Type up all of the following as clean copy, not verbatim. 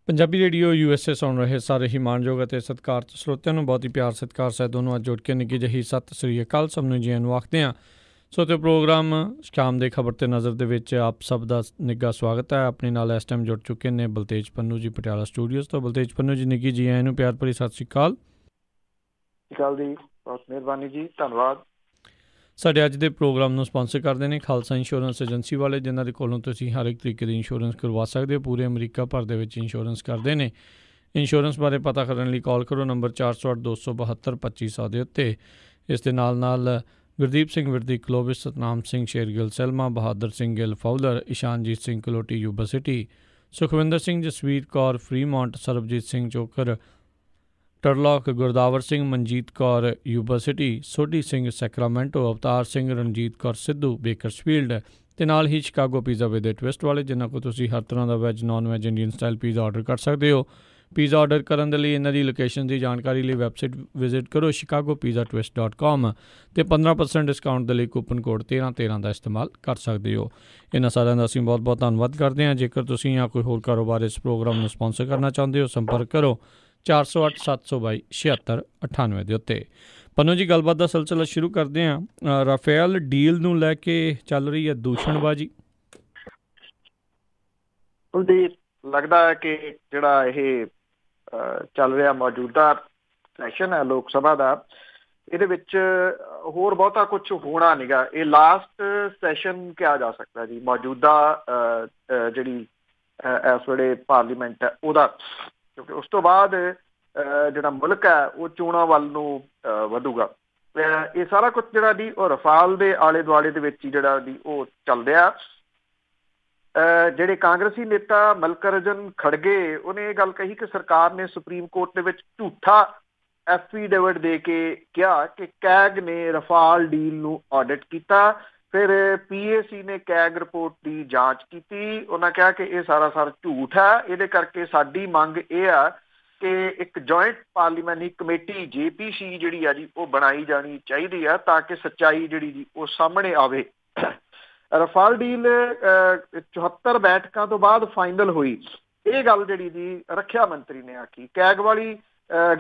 Punjabi radio USA ਸੁਣ ਰਹੇ ਸਾਰੇ ਹੀ ਮਾਣਯੋਗ ਅਤੇ ਸਤਿਕਾਰਤ ਸਰੋਤਿਆਂ ਨੂੰ ਬਹੁਤ ਹੀ ਪਿਆਰ ਸਤਿਕਾਰ ਸਹਿਤ ਦੋਨੋਂ ਅੱਜ ਜੁੜ ਕੇ ਨਿੱਘੀ ਜਿਹੀ ਸਤਿ ਸ੍ਰੀ ਅਕਾਲ ਸਭ ਨੂੰ ਜੀਆਂ ਨੂੰ ਆਖਦੇ ਹਾਂ। ਸੋ ਤੇ ਪ੍ਰੋਗਰਾਮ ਸ਼ਾਮ ਦੇ ਖਬਰ ਤੇ ਨਜ਼ਰ ਦੇ ਵਿੱਚ ਆਪ ਸਭ ਦਾ ਨਿੱਘਾ ਸਵਾਗਤ ਹੈ। ਆਪਣੇ ਨਾਲ ਇਸ ਟਾਈਮ ਜੁੜ ਚੁੱਕੇ ਨੇ ਬਲਤੇਜ ਪੰਨੂ ਜੀ ਪਟਿਆਲਾ ਸਟੂਡੀਓਜ਼ ਤੋਂ। ਬਲਤੇਜ ਪੰਨੂ ਜੀ ਨਿੱਘੀ ਜੀ ਆਇਆਂ ਨੂੰ ਪਿਆਰ ਭਰੀ ਸਤਿ ਸ੍ਰੀ ਅਕਾਲ। ਜੀ ਬਹੁਤ ਮਿਹਰਬਾਨੀ ਜੀ, ਧੰਨਵਾਦ। ਸਾਡੇ ਅੱਜ ਦੇ ਪ੍ਰੋਗਰਾਮ ਨੂੰ ਸਪਾਂਸਰ ਕਰਦੇ ਨੇ ਖਾਲਸਾ ਇੰਸ਼ੋਰੈਂਸ ਏਜੰਸੀ ਵਾਲੇ, ਜਿਨ੍ਹਾਂ ਦੇ ਕੋਲੋਂ ਤੁਸੀਂ ਹਰ ਇੱਕ ਤਰੀਕੇ ਦੀ ਇੰਸ਼ੋਰੈਂਸ ਕਰਵਾ ਸਕਦੇ ਹੋ। ਪੂਰੇ ਅਮਰੀਕਾ ਭਰ ਦੇ ਵਿੱਚ ਇੰਸ਼ੋਰੈਂਸ ਕਰਦੇ ਨੇ। ਇੰਸ਼ੋਰੈਂਸ ਬਾਰੇ ਪਤਾ ਕਰਨ ਲਈ ਕਾਲ ਕਰੋ ਨੰਬਰ 408-272-2500 ਦੇ ਉੱਤੇ। ਇਸ ਦੇ ਨਾਲ Gurdeep Singh Virdi Clovis, Satnam Singh Shergill Selma, Bahadur Singh Gill Fowler, Ishanjit Singh Kaloti Yuba City, Sukhwinder Singh Jasvir Kaur Fremont, Sarabjit Singh Chokar Turlock, Gurdawar Singh Manjit Kaur Yuba City, Sodhi Singh Sacramento, Avtar Singh Ranjit Kaur Sidhu Bakersfield, ਅਤੇ ਨਾਲ ਹੀ ਸ਼ਿਕਾਗੋ ਪੀਜ਼ਾ ਵਿਦ ਟਵਿਸਟ ਵਾਲੇ, ਜਿਨ੍ਹਾਂ ਕੋਲ ਤੁਸੀਂ ਹਰ ਤਰ੍ਹਾਂ ਦਾ veg non veg Indian style pizza order ਕਰ ਸਕਦੇ ਹੋ। ਪੀਜ਼ਾ ਆਰਡਰ ਕਰਨ ਦੇ ਲਈ ਇਹਨਾਂ ਦੀ ਲੋਕੇਸ਼ਨ ਦੀ ਜਾਣਕਾਰੀ ਲਈ ਵੈਬਸਾਈਟ ਵਿਜ਼ਿਟ ਕਰੋ chicagopizzatwist.com ਅਤੇ 15% ਡਿਸਕਾਊਂਟ ਦੇ ਲਈ ਕੂਪਨ ਕੋਡ 1313 ਦਾ ਇਸਤੇਮਾਲ ਕਰ ਸਕਦੇ ਹੋ। ਇਹਨਾਂ ਸਾਰਿਆਂ ਦਾ ਅਸੀਂ ਬਹੁਤ ਬਹੁਤ ਧੰਨਵਾਦ ਕਰਦੇ ਹਾਂ। ਜੇਕਰ ਤੁਸੀਂ ਜਾਂ ਕੋਈ ਹੋਰ ਕਾਰੋਬਾਰ ਇਸ ਪ੍ਰੋਗਰਾਮ ਨੂੰ ਸਪਾਂਸਰ ਕਰਨਾ ਚਾਹੁੰਦੇ ਹੋ, ਸੰਪਰਕ ਕਰੋ 408-722-7698 ਦੇ ਉੱਤੇ। ਪੰਨੂ ਜੀ, ਗੱਲਬਾਤ ਦਾ ਸਿਲਸਿਲਾ ਸ਼ੁਰੂ ਕਰਦੇ ਹਾਂ। ਰਾਫੇਲ ਡੀਲ ਨੂੰ ਲੈ ਕੇ ਚੱਲ ਰਹੀ ਹੈ ਦੂਸ਼ਣਬਾਜ਼ੀ। ਲੱਗਦਾ ਹੈ ਕਿ ਜਿਹੜਾ ਇਹ ਚੱਲ ਰਿਹਾ ਮੌਜੂਦਾ ਸੈਸ਼ਨ ਹੈ ਲੋਕ ਸਭਾ ਦਾ, ਇਹਦੇ ਵਿੱਚ ਹੋਰ ਬਹੁਤਾ ਕੁਛ ਹੋਣਾ ਨਹੀਂ ਗਾ। ਇਹ ਲਾਸਟ ਸੈਸ਼ਨ ਕਿਹਾ ਜਾ ਸਕਦਾ ਜੀ ਮੌਜੂਦਾ ਜਿਹੜੀ ਇਸ ਵੇਲੇ ਪਾਰਲੀਮੈਂਟ ਹੈ ਉਹਦਾ, ਕਿਉਂਕਿ ਉਸ ਤੋਂ ਬਾਅਦ ਜਿਹੜਾ ਮੁਲਕ ਹੈ ਉਹ ਚੋਣਾਂ ਵੱਲ ਨੂੰ ਵਧੂਗਾ। ਇਹ ਸਾਰਾ ਕੁਛ ਜਿਹੜਾ ਜੀ ਉਹ ਰਫਾਲ ਦੇ ਆਲੇ ਦੁਆਲੇ ਦੇ ਵਿੱਚ ਹੀ ਜਿਹੜਾ ਜੀ ਉਹ ਚੱਲ ਰਿਹਾ। ਜਿਹੜੇ ਕਾਂਗਰਸੀ ਨੇਤਾ ਮਲਕਰਜਨ ਖੜਗੇ, ਉਹਨੇ ਇਹ ਗੱਲ ਕਹੀ ਕਿ ਸਰਕਾਰ ਨੇ ਸੁਪਰੀਮ ਕੋਰਟ ਦੇ ਵਿੱਚ ਝੂਠਾ ਐਫੀਡੇਵਿਟ ਦੇ ਕੇ ਕਿਹਾ ਕਿ ਕੈਗ ਨੇ ਰਫਾਲ ਡੀਲ ਨੂੰ ਆਡਿਟ ਕੀਤਾ। ਫਿਰ PAC ਨੇ ਕੈਗ ਰਿਪੋਰਟ ਦੀ ਜਾਂਚ ਕੀਤੀ। ਉਹਨਾਂ ਕਿਹਾ ਕਿ ਇਹ ਸਾਰਾ ਝੂਠ ਹੈ। ਇਹਦੇ ਕਰਕੇ ਸਾਡੀ ਮੰਗ ਇਹ ਆ ਕਿ ਇੱਕ ਜੁਆਇੰਟ ਪਾਰਲੀਮੈਂਟਰੀ ਕਮੇਟੀ JPC ਜਿਹੜੀ ਆ ਜੀ ਉਹ ਬਣਾਈ ਜਾਣੀ ਚਾਹੀਦੀ ਆ, ਤਾਂ ਕਿ ਸੱਚਾਈ ਜਿਹੜੀ ਜੀ ਉਹ ਸਾਹਮਣੇ ਆਵੇ। ਰਫਾਲ ਡੀਲ 74 ਬੈਠਕਾਂ ਤੋਂ ਬਾਅਦ ਫਾਈਨਲ ਹੋਈ। ਇਹ ਗੱਲ ਜਿਹੜੀ ਜੀ ਰੱਖਿਆ ਮੰਤਰੀ ਨੇ ਆਖੀ। ਕੈਗ ਵਾਲੀ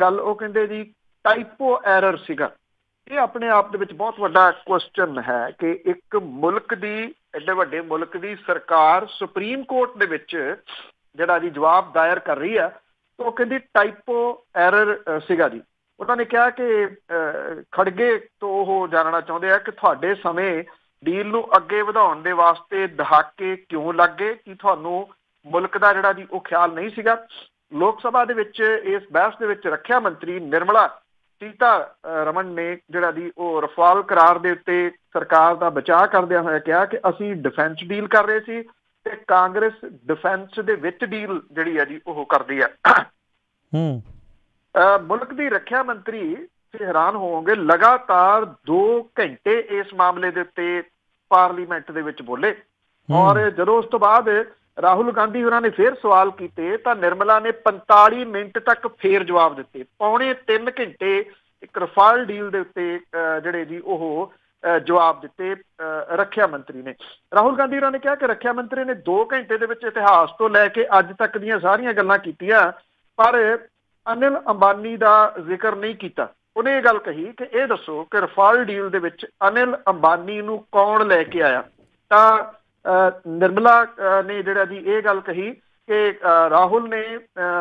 ਗੱਲ ਉਹ ਕਹਿੰਦੇ ਜੀ ਟਾਈਪੋ ਐਰਰ ਸੀਗਾ। ਇਹ ਆਪਣੇ ਆਪ ਦੇ ਵਿੱਚ ਬਹੁਤ ਵੱਡਾ ਕੁਐਸਚਨ ਹੈ ਕਿ ਇੱਕ ਮੁਲਕ ਦੀ, ਐਡੇ ਵੱਡੇ ਮੁਲਕ ਦੀ ਸਰਕਾਰ ਸੁਪਰੀਮ ਕੋਰਟ ਦੇ ਵਿੱਚ ਜਿਹੜਾ ਜੀ ਜਵਾਬ ਦਾਇਰ ਕਰ ਰਹੀ ਹੈ, ਉਹ ਕਹਿੰਦੀ ਟਾਈਪੋ ਐਰਰ ਸੀਗਾ ਜੀ। ਉਹਨਾਂ ਨੇ ਕਿਹਾ ਕਿ ਖੜਗੇ ਤੋਂ ਉਹ ਜਾਣਨਾ ਚਾਹੁੰਦੇ ਆ ਕਿ ਤੁਹਾਡੇ ਸਮੇਂ ਡੀਲ ਨੂੰ ਅੱਗੇ ਵਧਾਉਣ ਦੇ ਵਾਸਤੇ ਦਹਾਕੇ ਕਿਉਂ ਲੱਗ ਗਏ? ਕਿ ਤੁਹਾਨੂੰ ਮੁਲਕ ਦਾ ਜਿਹੜਾ ਜੀ ਉਹ ਖਿਆਲ ਨਹੀਂ ਸੀਗਾ? ਲੋਕ ਸਭਾ ਦੇ ਵਿੱਚ ਇਸ ਬਹਿਸ ਦੇ ਵਿੱਚ ਰੱਖਿਆ ਮੰਤਰੀ ਨਿਰਮਲਾ ਸੀਤਾਰਮਨ ਨੇ ਜਿਹੜਾ ਜੀ ਉਹ ਰਫਾਲ ਕਰਾਰ ਦੇ ਉੱਤੇ ਸਰਕਾਰ ਦਾ ਬਚਾਅ ਕਰਦਿਆਂ ਹੋਇਆ ਕਿਹਾ ਕਿ ਅਸੀਂ ਡਿਫੈਂਸ ਡੀਲ ਕਰ ਰਹੇ ਸੀ ਤੇ ਕਾਂਗਰਸ ਡਿਫੈਂਸ ਦੇ ਵਿੱਚ ਡੀਲ ਜਿਹੜੀ ਆ ਜੀ ਉਹ ਕਰਦੀ ਆ। ਮੁਲਕ ਦੀ ਰੱਖਿਆ ਮੰਤਰੀ ਹੈਰਾਨ ਹੋਵੋਗੇ, ਲਗਾਤਾਰ 2 ਘੰਟੇ ਇਸ ਮਾਮਲੇ ਦੇ ਉੱਤੇ ਪਾਰਲੀਮੈਂਟ ਦੇ ਵਿੱਚ ਬੋਲੇ। ਔਰ ਜਦੋਂ ਉਸ ਤੋਂ ਬਾਅਦ ਰਾਹੁਲ ਗਾਂਧੀ ਹੋਰਾਂ ਨੇ ਫੇਰ ਸਵਾਲ ਕੀਤੇ ਤਾਂ ਨਿਰਮਲਾ ਨੇ 45 ਮਿੰਟ ਤੱਕ ਫੇਰ ਜਵਾਬ ਦਿੱਤੇ। ਪੌਣੇ 3 ਘੰਟੇ ਇੱਕ ਰਫਾਲ ਡੀਲ ਦੇ ਉੱਤੇ ਜਿਹੜੇ ਜੀ ਉਹ ਜਵਾਬ ਦਿੱਤੇ ਰੱਖਿਆ ਮੰਤਰੀ ਨੇ। ਰਾਹੁਲ ਗਾਂਧੀ ਹੋਰਾਂ ਨੇ ਕਿਹਾ ਕਿ ਰੱਖਿਆ ਮੰਤਰੀ ਨੇ 2 ਘੰਟੇ ਦੇ ਵਿੱਚ ਇਤਿਹਾਸ ਤੋਂ ਲੈ ਕੇ ਅੱਜ ਤੱਕ ਦੀਆਂ ਸਾਰੀਆਂ ਗੱਲਾਂ ਕੀਤੀਆਂ, ਪਰ ਅਨਿਲ ਅੰਬਾਨੀ ਦਾ ਜ਼ਿਕਰ ਨਹੀਂ ਕੀਤਾ। ਉਹਨੇ ਇਹ ਗੱਲ ਕਹੀ ਕਿ ਇਹ ਦੱਸੋ ਕਿ ਰਫਾਲ ਡੀਲ ਦੇ ਵਿੱਚ ਅਨਿਲ ਅੰਬਾਨੀ ਨੂੰ ਕੌਣ ਲੈ ਕੇ ਆਇਆ? ਤਾਂ ਨਿਰਮਲਾ ਨੇ ਜਿਹੜਾ ਜੀ ਇਹ ਗੱਲ ਕਹੀ ਕਿ ਰਾਹੁਲ ਨੇ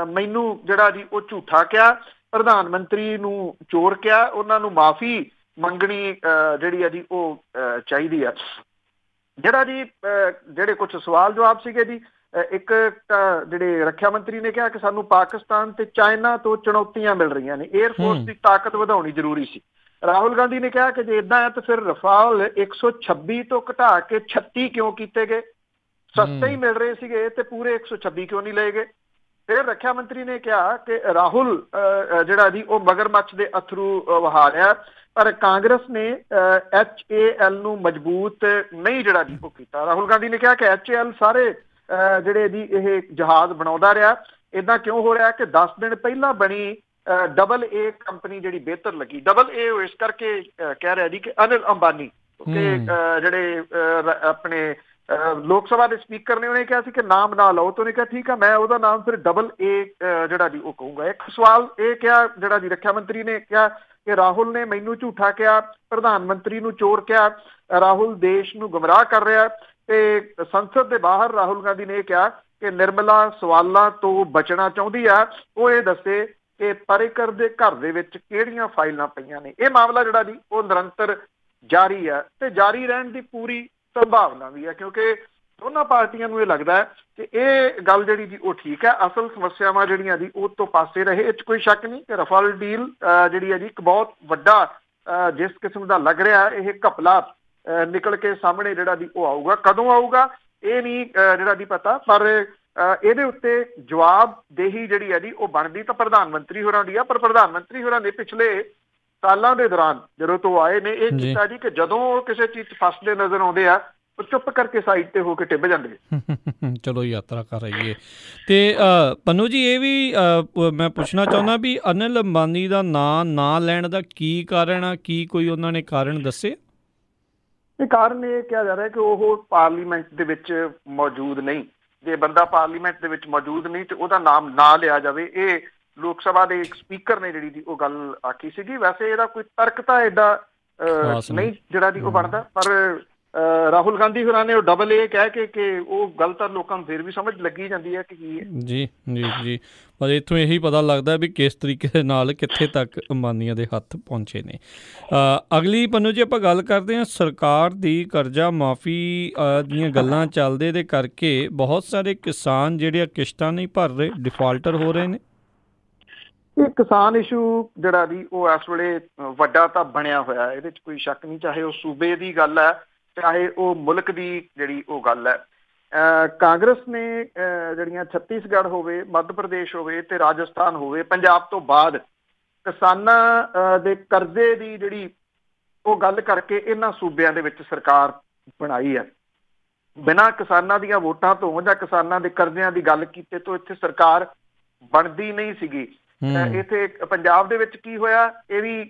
ਮੈਨੂੰ ਜਿਹੜਾ ਜੀ ਉਹ ਝੂਠਾ ਕਿਹਾ, ਪ੍ਰਧਾਨ ਮੰਤਰੀ ਨੂੰ ਚੋਰ ਕਿਹਾ, ਉਹਨਾਂ ਨੂੰ ਮਾਫੀ ਮੰਗਣੀ ਜਿਹੜੀ ਆ ਜੀ ਉਹ ਚਾਹੀਦੀ ਆ। ਜਿਹੜਾ ਜੀ ਜਿਹੜੇ ਕੁਛ ਸਵਾਲ ਜਵਾਬ ਸੀਗੇ ਜੀ, ਇੱਕ ਜਿਹੜੇ ਰੱਖਿਆ ਮੰਤਰੀ ਨੇ ਕਿਹਾ ਕਿ ਸਾਨੂੰ ਪਾਕਿਸਤਾਨ ਤੇ ਚਾਈਨਾ ਤੋਂ ਚੁਣੌਤੀਆਂ ਮਿਲ ਰਹੀਆਂ ਨੇ, ਏਅਰਫੋਰਸ ਦੀ ਤਾਕਤ ਵਧਾਉਣੀ ਜ਼ਰੂਰੀ ਸੀ। ਰਾਹੁਲ ਗਾਂਧੀ ਨੇ ਕਿਹਾ ਕਿ ਜੇ ਇੱਦਾਂ ਹੈ ਤਾਂ ਫਿਰ ਰਫਾਲ 126 ਤੋਂ ਘਟਾ ਕੇ 36 ਕਿਉਂ ਕੀਤੇ ਗਏ? ਸਸਤੇ ਹੀ ਮਿਲ ਰਹੇ ਸੀਗੇ ਤੇ ਪੂਰੇ 126 ਕਿਉਂ ਨਹੀਂ ਲਏ ਗਏ? ਫਿਰ ਰੱਖਿਆ ਮੰਤਰੀ ਨੇ ਕਿਹਾ ਕਿ ਰਾਹੁਲ ਜਿਹੜਾ ਜੀ ਉਹ ਮਗਰਮੱਛ ਦੇ ਅਥਰੂ ਵਹਾ ਰਿਹਾ, ਪਰ ਕਾਂਗਰਸ ਨੇ HAL ਨੂੰ ਮਜ਼ਬੂਤ ਨਹੀਂ ਜਿਹੜਾ ਜੀ ਉਹ ਕੀਤਾ। ਰਾਹੁਲ ਗਾਂਧੀ ਨੇ ਕਿਹਾ ਕਿ HAL ਸਾਰੇ ਜਿਹੜੇ ਜੀ ਇਹ ਜਹਾਜ਼ ਬਣਾਉਂਦਾ ਰਿਹਾ। ਇੱਦਾਂ ਕਿਉਂ ਹੋ ਰਿਹਾ ਕਿ 10 ਦਿਨ ਪਹਿਲਾਂ ਬਣੀ AA ਕੰਪਨੀ ਜਿਹੜੀ ਬਿਹਤਰ ਲੱਗੀ। AA ਇਸ ਕਰਕੇ ਕਹਿ ਰਿਹਾ ਜੀ ਕਿ ਅਨਿਲ ਅੰਬਾਨੀ, ਕਿ ਜਿਹੜੇ ਆਪਣੇ ਲੋਕ ਸਭਾ ਦੇ ਸਪੀਕਰ ਨੇ ਉਹਨੇ ਕਿਹਾ ਸੀ ਕਿ ਨਾਮ ਨਾ ਲਓ, ਤਾਂ ਉਹਨੇ ਕਿਹਾ ਠੀਕ ਆ, ਮੈਂ ਉਹਦਾ ਨਾਮ ਫਿਰ ਡਬਲ ਏ ਜਿਹੜਾ ਜੀ ਉਹ ਕਹੂੰਗਾ। ਇੱਕ ਸਵਾਲ ਇਹ ਕਿਹਾ ਜਿਹੜਾ ਜੀ ਰੱਖਿਆ ਮੰਤਰੀ ਨੇ ਕਿਹਾ ਕਿ ਰਾਹੁਲ ਨੇ ਮੈਨੂੰ ਝੂਠਾ ਕਿਹਾ, ਪ੍ਰਧਾਨ ਮੰਤਰੀ ਨੂੰ ਚੋਰ ਕਿਹਾ, ਰਾਹੁਲ ਦੇਸ਼ ਨੂੰ ਗੁੰਮਰਾਹ ਕਰ ਰਿਹਾ। ਤੇ ਸੰਸਦ ਦੇ ਬਾਹਰ ਰਾਹੁਲ ਗਾਂਧੀ ਨੇ ਇਹ ਕਿਹਾ ਕਿ ਨਿਰਮਲਾ ਸਵਾਲਾਂ ਤੋਂ ਬਚਣਾ ਚਾਹੁੰਦੀ ਆ, ਉਹ ਇਹ ਦੱਸੇ ਕਿ ਪਰਿਕਰ ਦੇ ਘਰ ਦੇ ਵਿੱਚ ਕਿਹੜੀਆਂ ਫਾਈਲਾਂ ਪਈਆਂ ਨੇ। ਇਹ ਮਾਮਲਾ ਜਿਹੜਾ ਜੀ ਉਹ ਨਿਰੰਤਰ ਜਾਰੀ ਹੈ ਤੇ ਜਾਰੀ ਰਹਿਣ ਦੀ ਪੂਰੀ ਸੰਭਾਵਨਾ ਵੀ ਹੈ, ਕਿਉਂਕਿ ਦੋਨਾਂ ਪਾਰਟੀਆਂ ਨੂੰ ਇਹ ਲੱਗਦਾ ਹੈ ਕਿ ਇਹ ਗੱਲ ਜਿਹੜੀ ਜੀ ਉਹ ਠੀਕ ਹੈ, ਅਸਲ ਸਮੱਸਿਆਵਾਂ ਜਿਹੜੀਆਂ ਜੀ ਉਹ ਤੋਂ ਪਾਸੇ ਰਹੇ। ਇਹ 'ਚ ਕੋਈ ਸ਼ੱਕ ਨਹੀਂ ਕਿ ਰਫਾਲ ਡੀਲ ਜਿਹੜੀ ਹੈ ਜੀ ਇੱਕ ਬਹੁਤ ਵੱਡਾ ਜਿਸ ਕਿਸਮ ਦਾ ਲੱਗ ਰਿਹਾ ਇਹ ਘਪਲਾ ਨਿਕਲ ਕੇ ਸਾਹਮਣੇ ਜਿਹੜਾ ਜੀ ਉਹ ਆਊਗਾ। ਕਦੋਂ ਆਊਗਾ ਇਹ ਨਹੀਂ ਜਿਹੜਾ ਜੀ ਪਤਾ, ਪਰ ਇਹਦੇ ਉੱਤੇ ਜਵਾਬਦੇਹੀ ਜਿਹੜੀ ਹੈ ਜੀ ਉਹ ਬਣਦੀ ਤਾਂ ਪ੍ਰਧਾਨ ਮੰਤਰੀ ਹੋਰਾਂ ਦੀ ਆ। ਪਰ ਪ੍ਰਧਾਨ ਮੰਤਰੀ ਹੋਰਾਂ ਨੇ ਪਿਛਲੇ ਸਾਲਾਂ ਦੇ ਦੌਰਾਨ ਜਦੋਂ ਤੋਂ ਆਏ ਨੇ ਇਹ ਕੀਤਾ ਜੀ ਕਿ ਜਦੋਂ ਉਹ ਕਿਸੇ ਚੀਜ਼ 'ਚ ਫਸਦੇ ਨਜ਼ਰ ਆਉਂਦੇ ਆ ਉਹ ਚੁੱਪ ਕਰਕੇ ਸਾਈਡ ਤੇ ਹੋ ਕੇ ਟਿੱਬ ਜਾਂਦੇ। ਚਲੋ ਯਾਤਰਾ ਕਰ ਰਹੀਏ। ਤੇ ਪੰਨੂ ਜੀ ਇਹ ਵੀ ਮੈਂ ਪੁੱਛਣਾ ਚਾਹੁੰਦਾ ਵੀ ਅਨਿਲ ਅੰਬਾਨੀ ਦਾ ਨਾਂ ਨਾ ਲੈਣ ਦਾ ਕੀ ਕਾਰਨ ਆ? ਕੀ ਕੋਈ ਉਹਨਾਂ ਨੇ ਕਾਰਨ ਦੱਸੇ? ਇਹ ਕਾਰਨ ਇਹ ਕਿਹਾ ਜਾ ਰਿਹਾ ਕਿ ਉਹ ਪਾਰਲੀਮੈਂਟ ਦੇ ਵਿੱਚ ਮੌਜੂਦ ਨਹੀਂ। ਜੇ ਬੰਦਾ ਪਾਰਲੀਮੈਂਟ ਦੇ ਵਿੱਚ ਮੌਜੂਦ ਨਹੀਂ ਤੇ ਉਹਦਾ ਨਾਮ ਨਾ ਲਿਆ ਜਾਵੇ। ਇਹ ਲੋਕ ਸਭਾ ਦੇ ਇੱਕ ਸਪੀਕਰ ਨੇ ਜਿਹੜੀ ਦੀ ਉਹ ਗੱਲ ਆਖੀ ਸੀਗੀ। ਵੈਸੇ ਇਹਦਾ ਕੋਈ ਤਰਕ ਤਾਂ ਐਡਾ ਨਹੀਂ ਜਿਹੜਾ ਦੀ ਉਹ ਬਣਦਾ, ਪਰ ਰਾਹੁਲ ਗਾਂਧੀ ਹੋਰਾਂ ਨੇ ਉਹ ਡਬਲ ਏ ਕਹਿ ਕੇ ਕਿ ਉਹ ਗੱਲ ਤਾਂ ਲੋਕਾਂ ਨੂੰ ਫਿਰ ਵੀ ਸਮਝ ਲੱਗੀ ਜਾਂਦੀ ਹੈ ਕਿ ਕੀ ਹੈ। ਜੀ ਜੀ ਜੀ, ਪਰ ਇੱਥੋਂ ਇਹੀ ਪਤਾ ਲੱਗਦਾ ਵੀ ਕਿਸ ਤਰੀਕੇ ਦੇ ਨਾਲ ਕਿੱਥੇ ਤੱਕ ਅੰਬਾਨੀਆਂ ਦੇ ਹੱਥ ਪਹੁੰਚੇ ਨੇ। ਅਗਲੀ ਪੰਨੂ ਜੀ ਆਪਾਂ ਗੱਲ ਕਰਦੇ ਹਾਂ ਸਰਕਾਰ ਦੀ ਕਰਜ਼ਾ ਮਾਫੀ ਦੀਆਂ ਗੱਲਾਂ ਚੱਲਦੇ ਦੇ ਕਰਕੇ ਬਹੁਤ ਸਾਰੇ ਕਿਸਾਨ ਜਿਹੜੇ ਆ ਕਿਸ਼ਤਾਂ ਨਹੀਂ ਭਰ ਰਹੇ, ਡਿਫਾਲਟਰ ਹੋ ਰਹੇ ਨੇ। ਇਹ ਕਿਸਾਨ ਇਸ਼ੂ ਜਿਹੜਾ ਜੀ ਉਹ ਇਸ ਵੇਲੇ ਵੱਡਾ ਤਾਂ ਬਣਿਆ ਹੋਇਆ, ਇਹਦੇ 'ਚ ਕੋਈ ਸ਼ੱਕ ਨਹੀਂ। ਚਾਹੇ ਉਹ ਸੂਬੇ ਦੀ ਗੱਲ ਹੈ, ਚਾਹੇ ਉਹ ਮੁਲਕ ਦੀ ਜਿਹੜੀ ਉਹ ਗੱਲ ਹੈ। ਕਾਂਗਰਸ ਨੇ ਜਿਹੜੀਆਂ ਛੱਤੀਸਗੜ੍ਹ ਹੋਵੇ, ਮੱਧ ਪ੍ਰਦੇਸ਼ ਹੋਵੇ ਤੇ ਰਾਜਸਥਾਨ ਹੋਵੇ, ਪੰਜਾਬ ਤੋਂ ਬਾਅਦ ਕਿਸਾਨਾਂ ਦੇ ਕਰਜ਼ੇ ਦੀ ਜਿਹੜੀ ਉਹ ਗੱਲ ਕਰਕੇ ਇਹਨਾਂ ਸੂਬਿਆਂ ਦੇ ਵਿੱਚ ਸਰਕਾਰ ਬਣਾਈ ਹੈ। ਬਿਨਾਂ ਕਿਸਾਨਾਂ ਦੀਆਂ ਵੋਟਾਂ ਤੋਂ ਜਾਂ ਕਿਸਾਨਾਂ ਦੇ ਕਰਜ਼ਿਆਂ ਦੀ ਗੱਲ ਕੀਤੇ ਤੋਂ ਇੱਥੇ ਸਰਕਾਰ ਬਣਦੀ ਨਹੀਂ ਸੀਗੀ। ਇੱਥੇ ਪੰਜਾਬ ਦੇ ਵਿੱਚ ਕੀ ਹੋਇਆ ਇਹ ਵੀ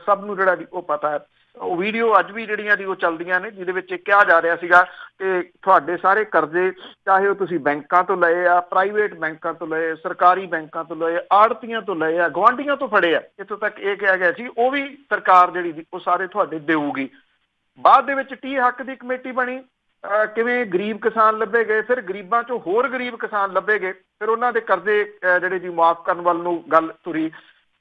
ਸਭ ਨੂੰ ਜਿਹੜਾ ਉਹ ਪਤਾ ਹੈ। ਉਹ ਵੀਡੀਓ ਅੱਜ ਵੀ ਜਿਹੜੀਆਂ ਦੀ ਉਹ ਚੱਲਦੀਆਂ ਨੇ ਜਿਹਦੇ ਵਿੱਚ ਕਿਹਾ ਜਾ ਰਿਹਾ ਸੀਗਾ ਕਿ ਤੁਹਾਡੇ ਸਾਰੇ ਕਰਜ਼ੇ ਚਾਹੇ ਉਹ ਤੁਸੀਂ ਬੈਂਕਾਂ ਤੋਂ ਲਏ ਆ, ਪ੍ਰਾਈਵੇਟ ਬੈਂਕਾਂ ਤੋਂ ਲਏ, ਸਰਕਾਰੀ ਬੈਂਕਾਂ ਤੋਂ ਲਏ, ਆੜਤੀਆਂ ਤੋਂ ਲਏ ਆ, ਗੁਆਂਢੀਆਂ ਤੋਂ ਫੜੇ ਆ, ਇੱਥੋਂ ਤੱਕ ਇਹ ਕਿਹਾ ਗਿਆ ਸੀ ਉਹ ਵੀ ਸਰਕਾਰ ਜਿਹੜੀ ਉਹ ਸਾਰੇ ਤੁਹਾਡੇ ਦੇਊਗੀ। ਬਾਅਦ ਦੇ ਵਿੱਚ ਟੀ ਹੱਕ ਦੀ ਕਮੇਟੀ ਬਣੀ, ਕਿਵੇਂ ਗਰੀਬ ਕਿਸਾਨ ਲੱਭੇ ਗਏ, ਫਿਰ ਗਰੀਬਾਂ ਚੋਂ ਹੋਰ ਗਰੀਬ ਕਿਸਾਨ ਲੱਭੇ ਗਏ, ਫਿਰ ਉਹਨਾਂ ਦੇ ਕਰਜ਼ੇ ਜਿਹੜੇ ਜੀ ਮੁਆਫ ਕਰਨ ਵੱਲ ਨੂੰ ਗੱਲ ਤੁਰੀ।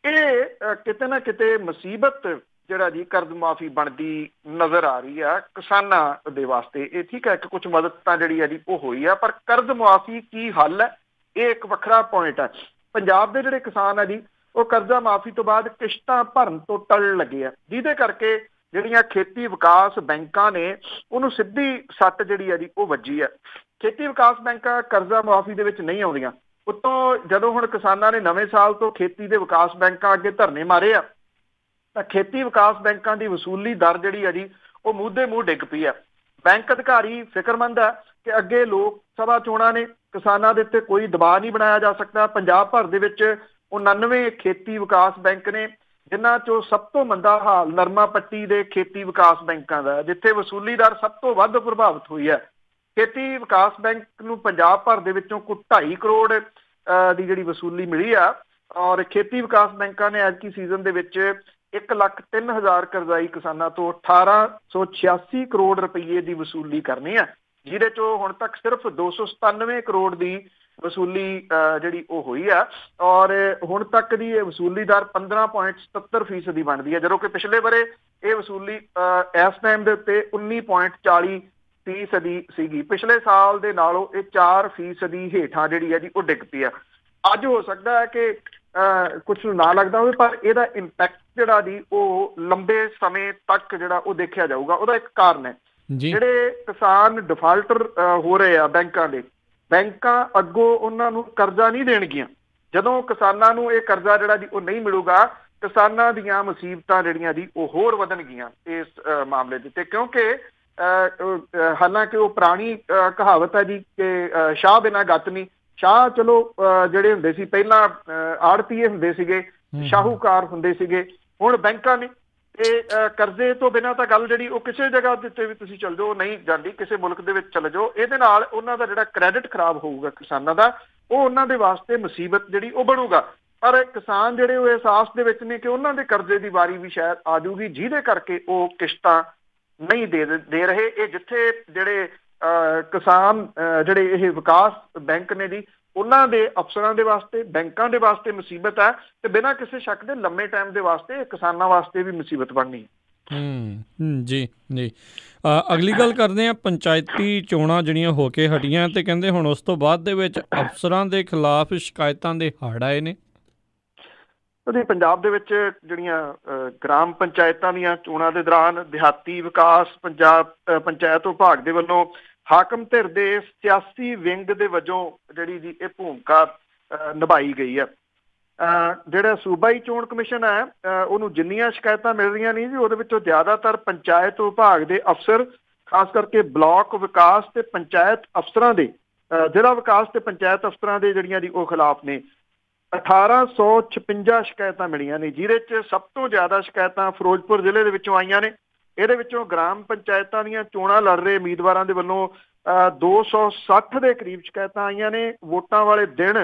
ਇਹ ਕਿਤੇ ਨਾ ਕਿਤੇ ਮੁਸੀਬਤ ਜਿਹੜਾ ਜੀ ਕਰਜ਼ ਮਾਫੀ ਬਣਦੀ ਨਜ਼ਰ ਆ ਰਹੀ ਆ ਕਿਸਾਨਾਂ ਦੇ ਵਾਸਤੇ। ਇਹ ਠੀਕ ਹੈ ਕਿ ਕੁਝ ਮਦਦ ਤਾਂ ਜਿਹੜੀ ਹੈ ਜੀ ਉਹ ਹੋਈ ਆ, ਪਰ ਕਰਜ਼ ਮੁਆਫੀ ਕੀ ਹੱਲ ਹੈ ਇਹ ਇੱਕ ਵੱਖਰਾ ਪੁਆਇੰਟ ਹੈ। ਪੰਜਾਬ ਦੇ ਜਿਹੜੇ ਕਿਸਾਨ ਆ ਜੀ ਉਹ ਕਰਜ਼ਾ ਮਾਫੀ ਤੋਂ ਬਾਅਦ ਕਿਸ਼ਤਾਂ ਭਰਨ ਤੋਂ ਟਲਣ ਲੱਗੇ ਆ, ਜਿਹਦੇ ਕਰਕੇ ਜਿਹੜੀਆਂ ਖੇਤੀ ਵਿਕਾਸ ਬੈਂਕਾਂ ਨੇ ਉਹਨੂੰ ਸਿੱਧੀ ਸੱਟ ਜਿਹੜੀ ਹੈ ਜੀ ਉਹ ਵੱਜੀ ਹੈ। ਖੇਤੀ ਵਿਕਾਸ ਬੈਂਕਾਂ ਕਰਜ਼ਾ ਮੁਆਫੀ ਦੇ ਵਿੱਚ ਨਹੀਂ ਆਉਂਦੀਆਂ। ਉੱਤੋਂ ਜਦੋਂ ਹੁਣ ਕਿਸਾਨਾਂ ਨੇ ਨਵੇਂ ਸਾਲ ਤੋਂ ਖੇਤੀ ਦੇ ਵਿਕਾਸ ਬੈਂਕਾਂ ਅੱਗੇ ਧਰਨੇ ਮਾਰੇ ਆ ਤਾਂ ਖੇਤੀ ਵਿਕਾਸ ਬੈਂਕਾਂ ਦੀ ਵਸੂਲੀ ਦਰ ਜਿਹੜੀ ਹੈ ਜੀ ਉਹ ਮੂੰਹ ਦੇ ਮੂੰਹ ਡਿੱਗ ਪਈ ਹੈ। ਬੈਂਕ ਅਧਿਕਾਰੀ ਫਿਕਰਮੰਦ ਹੈ ਕਿ ਅੱਗੇ ਲੋਕ ਸਭਾ ਚੋਣਾਂ ਨੇ, ਕਿਸਾਨਾਂ ਦੇ ਉੱਤੇ ਕੋਈ ਦਬਾਅ ਨਹੀਂ ਬਣਾਇਆ ਜਾ ਸਕਦਾ। ਪੰਜਾਬ ਭਰ ਦੇ ਵਿੱਚ 99 ਖੇਤੀ ਵਿਕਾਸ ਬੈਂਕ ਨੇ, ਜਿਨ੍ਹਾਂ ਚੋਂ ਸਭ ਤੋਂ ਮੰਦਾ ਹਾਲ ਨਰਮਾ ਪੱਟੀ ਦੇ ਖੇਤੀ ਵਿਕਾਸ ਬੈਂਕਾਂ ਦਾ, ਜਿੱਥੇ ਵਸੂਲੀ ਦਰ ਸਭ ਤੋਂ ਵੱਧ ਪ੍ਰਭਾਵਿਤ ਹੋਈ ਹੈ। ਖੇਤੀ ਵਿਕਾਸ ਬੈਂਕ ਨੂੰ ਪੰਜਾਬ ਭਰ ਦੇ ਵਿੱਚੋਂ ਕੁਝ 2.5 ਕਰੋੜ ਦੀ ਜਿਹੜੀ ਵਸੂਲੀ ਮਿਲੀ ਆ, ਔਰ ਖੇਤੀ ਵਿਕਾਸ ਬੈਂਕਾਂ ਨੇ ਐਤਕੀ ਸੀਜ਼ਨ ਦੇ ਵਿੱਚ 1,03,000 ਕਰਜ਼ਾਈ ਕਿਸਾਨਾਂ ਤੋਂ 1,886 ਕਰੋੜ ਰੁਪਏ ਦੀ ਵਸੂਲੀ ਕਰਨੀ ਹੈ, ਜਿਹਦੇ ਚੋਂ ਹੁਣ ਤੱਕ ਸਿਰਫ 297 ਕਰੋੜ ਦੀ ਵਸੂਲੀ ਜਿਹੜੀ ਉਹ ਹੋਈ ਆ। ਔਰ ਹੁਣ ਤੱਕ ਦੀ ਇਹ ਵਸੂਲੀ ਦਰ 15.77% ਬਣਦੀ ਹੈ, ਜਦੋਂ ਕਿ ਪਿਛਲੇ ਬਾਰੇ ਇਹ ਵਸੂਲੀ ਇਸ ਟਾਈਮ ਦੇ ਉੱਤੇ 19.40% ਸੀਗੀ। ਪਿਛਲੇ ਸਾਲ ਦੇ ਨਾਲੋਂ ਇਹ 4% ਹੇਠਾਂ ਜਿਹੜੀ ਹੈ ਜੀ ਉਹ ਡਿੱਗ ਪਈ ਆ। ਅੱਜ ਹੋ ਸਕਦਾ ਹੈ ਕਿ ਕੁਛ ਨੂੰ ਨਾ ਲੱਗਦਾ ਹੋਵੇ, ਪਰ ਇਹਦਾ ਇੰਪੈਕਟ ਜਿਹੜਾ ਜੀ ਉਹ ਲੰਬੇ ਸਮੇਂ ਤੱਕ ਜਿਹੜਾ ਉਹ ਦੇਖਿਆ ਜਾਊਗਾ। ਉਹਦਾ ਇੱਕ ਕਾਰਨ ਹੈ ਜਿਹੜੇ ਕਿਸਾਨ ਡਿਫਾਲਟਰ ਹੋ ਰਹੇ ਆ ਬੈਂਕਾਂ ਦੇ, ਬੈਂਕਾਂ ਅੱਗੋਂ ਉਹਨਾਂ ਨੂੰ ਕਰਜ਼ਾ ਨਹੀਂ ਦੇਣਗੀਆਂ। ਜਦੋਂ ਕਿਸਾਨਾਂ ਨੂੰ ਇਹ ਕਰਜ਼ਾ ਜਿਹੜਾ ਜੀ ਉਹ ਨਹੀਂ ਮਿਲੂਗਾ, ਕਿਸਾਨਾਂ ਦੀਆਂ ਮੁਸੀਬਤਾਂ ਜਿਹੜੀਆਂ ਜੀ ਉਹ ਹੋਰ ਵਧਣਗੀਆਂ ਇਸ ਮਾਮਲੇ ਦੇ ਉੱਤੇ, ਕਿਉਂਕਿ ਹਾਲਾਂਕਿ ਉਹ ਪੁਰਾਣੀ ਕਹਾਵਤ ਹੈ ਜੀ ਕਿ ਸ਼ਾਹ ਬਿਨਾਂ ਗੱਤ ਨਹੀਂ। ਸ਼ਾਹ ਚਲੋ ਜਿਹੜੇ ਹੁੰਦੇ ਸੀ ਪਹਿਲਾਂ ਆੜਤੀਏ ਹੁੰਦੇ ਸੀਗੇ, ਸ਼ਾਹੂਕਾਰ ਹੁੰਦੇ ਸੀਗੇ, ਹੁਣ ਬੈਂਕਾਂ ਨੇ। ਤੇ ਕਰਜ਼ੇ ਤੋਂ ਬਿਨਾਂ ਤਾਂ ਗੱਲ ਜਿਹੜੀ ਉਹ ਕਿਸੇ ਜਗ੍ਹਾ ਦੇ ਉੱਤੇ ਵੀ ਤੁਸੀਂ ਚੱਲ ਜਾਓ ਨਹੀਂ ਜਾਂਦੀ, ਕਿਸੇ ਮੁਲਕ ਦੇ ਵਿੱਚ ਚਲੇ ਜਾਓ। ਇਹਦੇ ਨਾਲ ਉਹਨਾਂ ਦਾ ਜਿਹੜਾ ਕ੍ਰੈਡਿਟ ਖਰਾਬ ਹੋਊਗਾ ਕਿਸਾਨਾਂ ਦਾ, ਉਹ ਉਹਨਾਂ ਦੇ ਵਾਸਤੇ ਮੁਸੀਬਤ ਜਿਹੜੀ ਉਹ ਬਣੂਗਾ। ਪਰ ਕਿਸਾਨ ਜਿਹੜੇ ਉਹ ਅਹਿਸਾਸ ਦੇ ਵਿੱਚ ਨੇ ਕਿ ਉਹਨਾਂ ਦੇ ਕਰਜ਼ੇ ਦੀ ਵਾਰੀ ਵੀ ਸ਼ਾਇਦ ਆ ਜਾਊਗੀ, ਜਿਹਦੇ ਕਰਕੇ ਉਹ ਕਿਸ਼ਤਾਂ ਨਹੀਂ ਦੇ ਰਹੇ। ਇਹ ਜਿੱਥੇ ਜਿਹੜੇ ਕਿਸਾਨ ਜਿਹੜੇ ਇਹ ਵਿਕਾਸ ਬੈਂਕ ਨੇ ਜੀ, ਉਹਨਾਂ ਦੇ ਅਫਸਰਾਂ ਦੇ ਵਾਸਤੇ, ਬੈਂਕਾਂ ਦੇ ਵਾਸਤੇ ਮੁਸੀਬਤ ਹੈ, ਤੇ ਬਿਨਾਂ ਕਿਸੇ ਸ਼ੱਕ ਦੇ ਲੰਮੇ ਟਾਈਮ ਦੇ ਵਾਸਤੇ ਕਿਸਾਨਾਂ ਵਾਸਤੇ ਵੀ ਮੁਸੀਬਤ ਬਣਨੀ ਹੈ। ਜੀ ਜੀ। ਅਗਲੀ ਗੱਲ ਕਰਦੇ ਹਾਂ, ਪੰਚਾਇਤੀ ਚੋਣਾਂ ਜਿਹੜੀਆਂ ਹੋ ਕੇ ਹਟੀਆਂ ਤੇ ਕਹਿੰਦੇ ਹੁਣ ਉਸ ਤੋਂ ਬਾਅਦ ਦੇ ਵਿੱਚ ਅਫਸਰਾਂ ਦੇ ਖਿਲਾਫ ਸ਼ਿਕਾਇਤਾਂ ਦੇ ਹੜ੍ਹ ਆਏ ਨੇ। ਉਹਦੇ ਪੰਜਾਬ ਦੇ ਵਿੱਚ ਜਿਹੜੀਆਂ ਗ੍ਰਾਮ ਪੰਚਾਇਤਾਂ ਦੀਆਂ ਚੋਣਾਂ ਦੇ ਦੌਰਾਨ ਦਿਹਾਤੀ ਵਿਕਾਸ ਪੰਚਾਇਤ ਵਿਭਾਗ ਦੇ ਵੱਲੋਂ ਹਾਕਮ ਧਿਰ ਦੇ ਸਿਆਸੀ ਵਿੰਗ ਦੇ ਵਜੋਂ ਜਿਹੜੀ ਜੀ ਇਹ ਭੂਮਿਕਾ ਨਿਭਾਈ ਗਈ ਹੈ। ਜਿਹੜਾ ਸੂਬਾਈ ਚੋਣ ਕਮਿਸ਼ਨ ਹੈ ਉਹਨੂੰ ਜਿੰਨੀਆਂ ਸ਼ਿਕਾਇਤਾਂ ਮਿਲ ਰਹੀਆਂ ਨੇ ਜੀ, ਉਹਦੇ ਵਿੱਚੋਂ ਜ਼ਿਆਦਾਤਰ ਪੰਚਾਇਤ ਵਿਭਾਗ ਦੇ ਅਫਸਰ, ਖਾਸ ਕਰਕੇ ਬਲਾਕ ਵਿਕਾਸ ਤੇ ਪੰਚਾਇਤ ਅਫਸਰਾਂ ਦੇ, ਜ਼ਿਲ੍ਹਾ ਵਿਕਾਸ ਤੇ ਪੰਚਾਇਤ ਅਫਸਰਾਂ ਦੇ ਜਿਹੜੀਆਂ ਜੀ ਉਹ ਖਿਲਾਫ ਨੇ। 1856 ਸ਼ਿਕਾਇਤਾਂ ਮਿਲੀਆਂ ਨੇ, ਜਿਹਦੇ 'ਚ ਸਭ ਤੋਂ ਜ਼ਿਆਦਾ ਸ਼ਿਕਾਇਤਾਂ ਫਿਰੋਜ਼ਪੁਰ ਜ਼ਿਲ੍ਹੇ ਦੇ ਵਿੱਚੋਂ ਆਈਆਂ ਨੇ। ਇਹਦੇ ਵਿੱਚੋਂ ਗ੍ਰਾਮ ਪੰਚਾਇਤਾਂ ਦੀਆਂ ਚੋਣਾਂ ਲੜ ਰਹੇ ਉਮੀਦਵਾਰਾਂ ਦੇ ਵੱਲੋਂ 260 ਦੇ ਕਰੀਬ ਸ਼ਿਕਾਇਤਾਂ ਆਈਆਂ ਨੇ। ਵੋਟਾਂ ਵਾਲੇ ਦਿਨ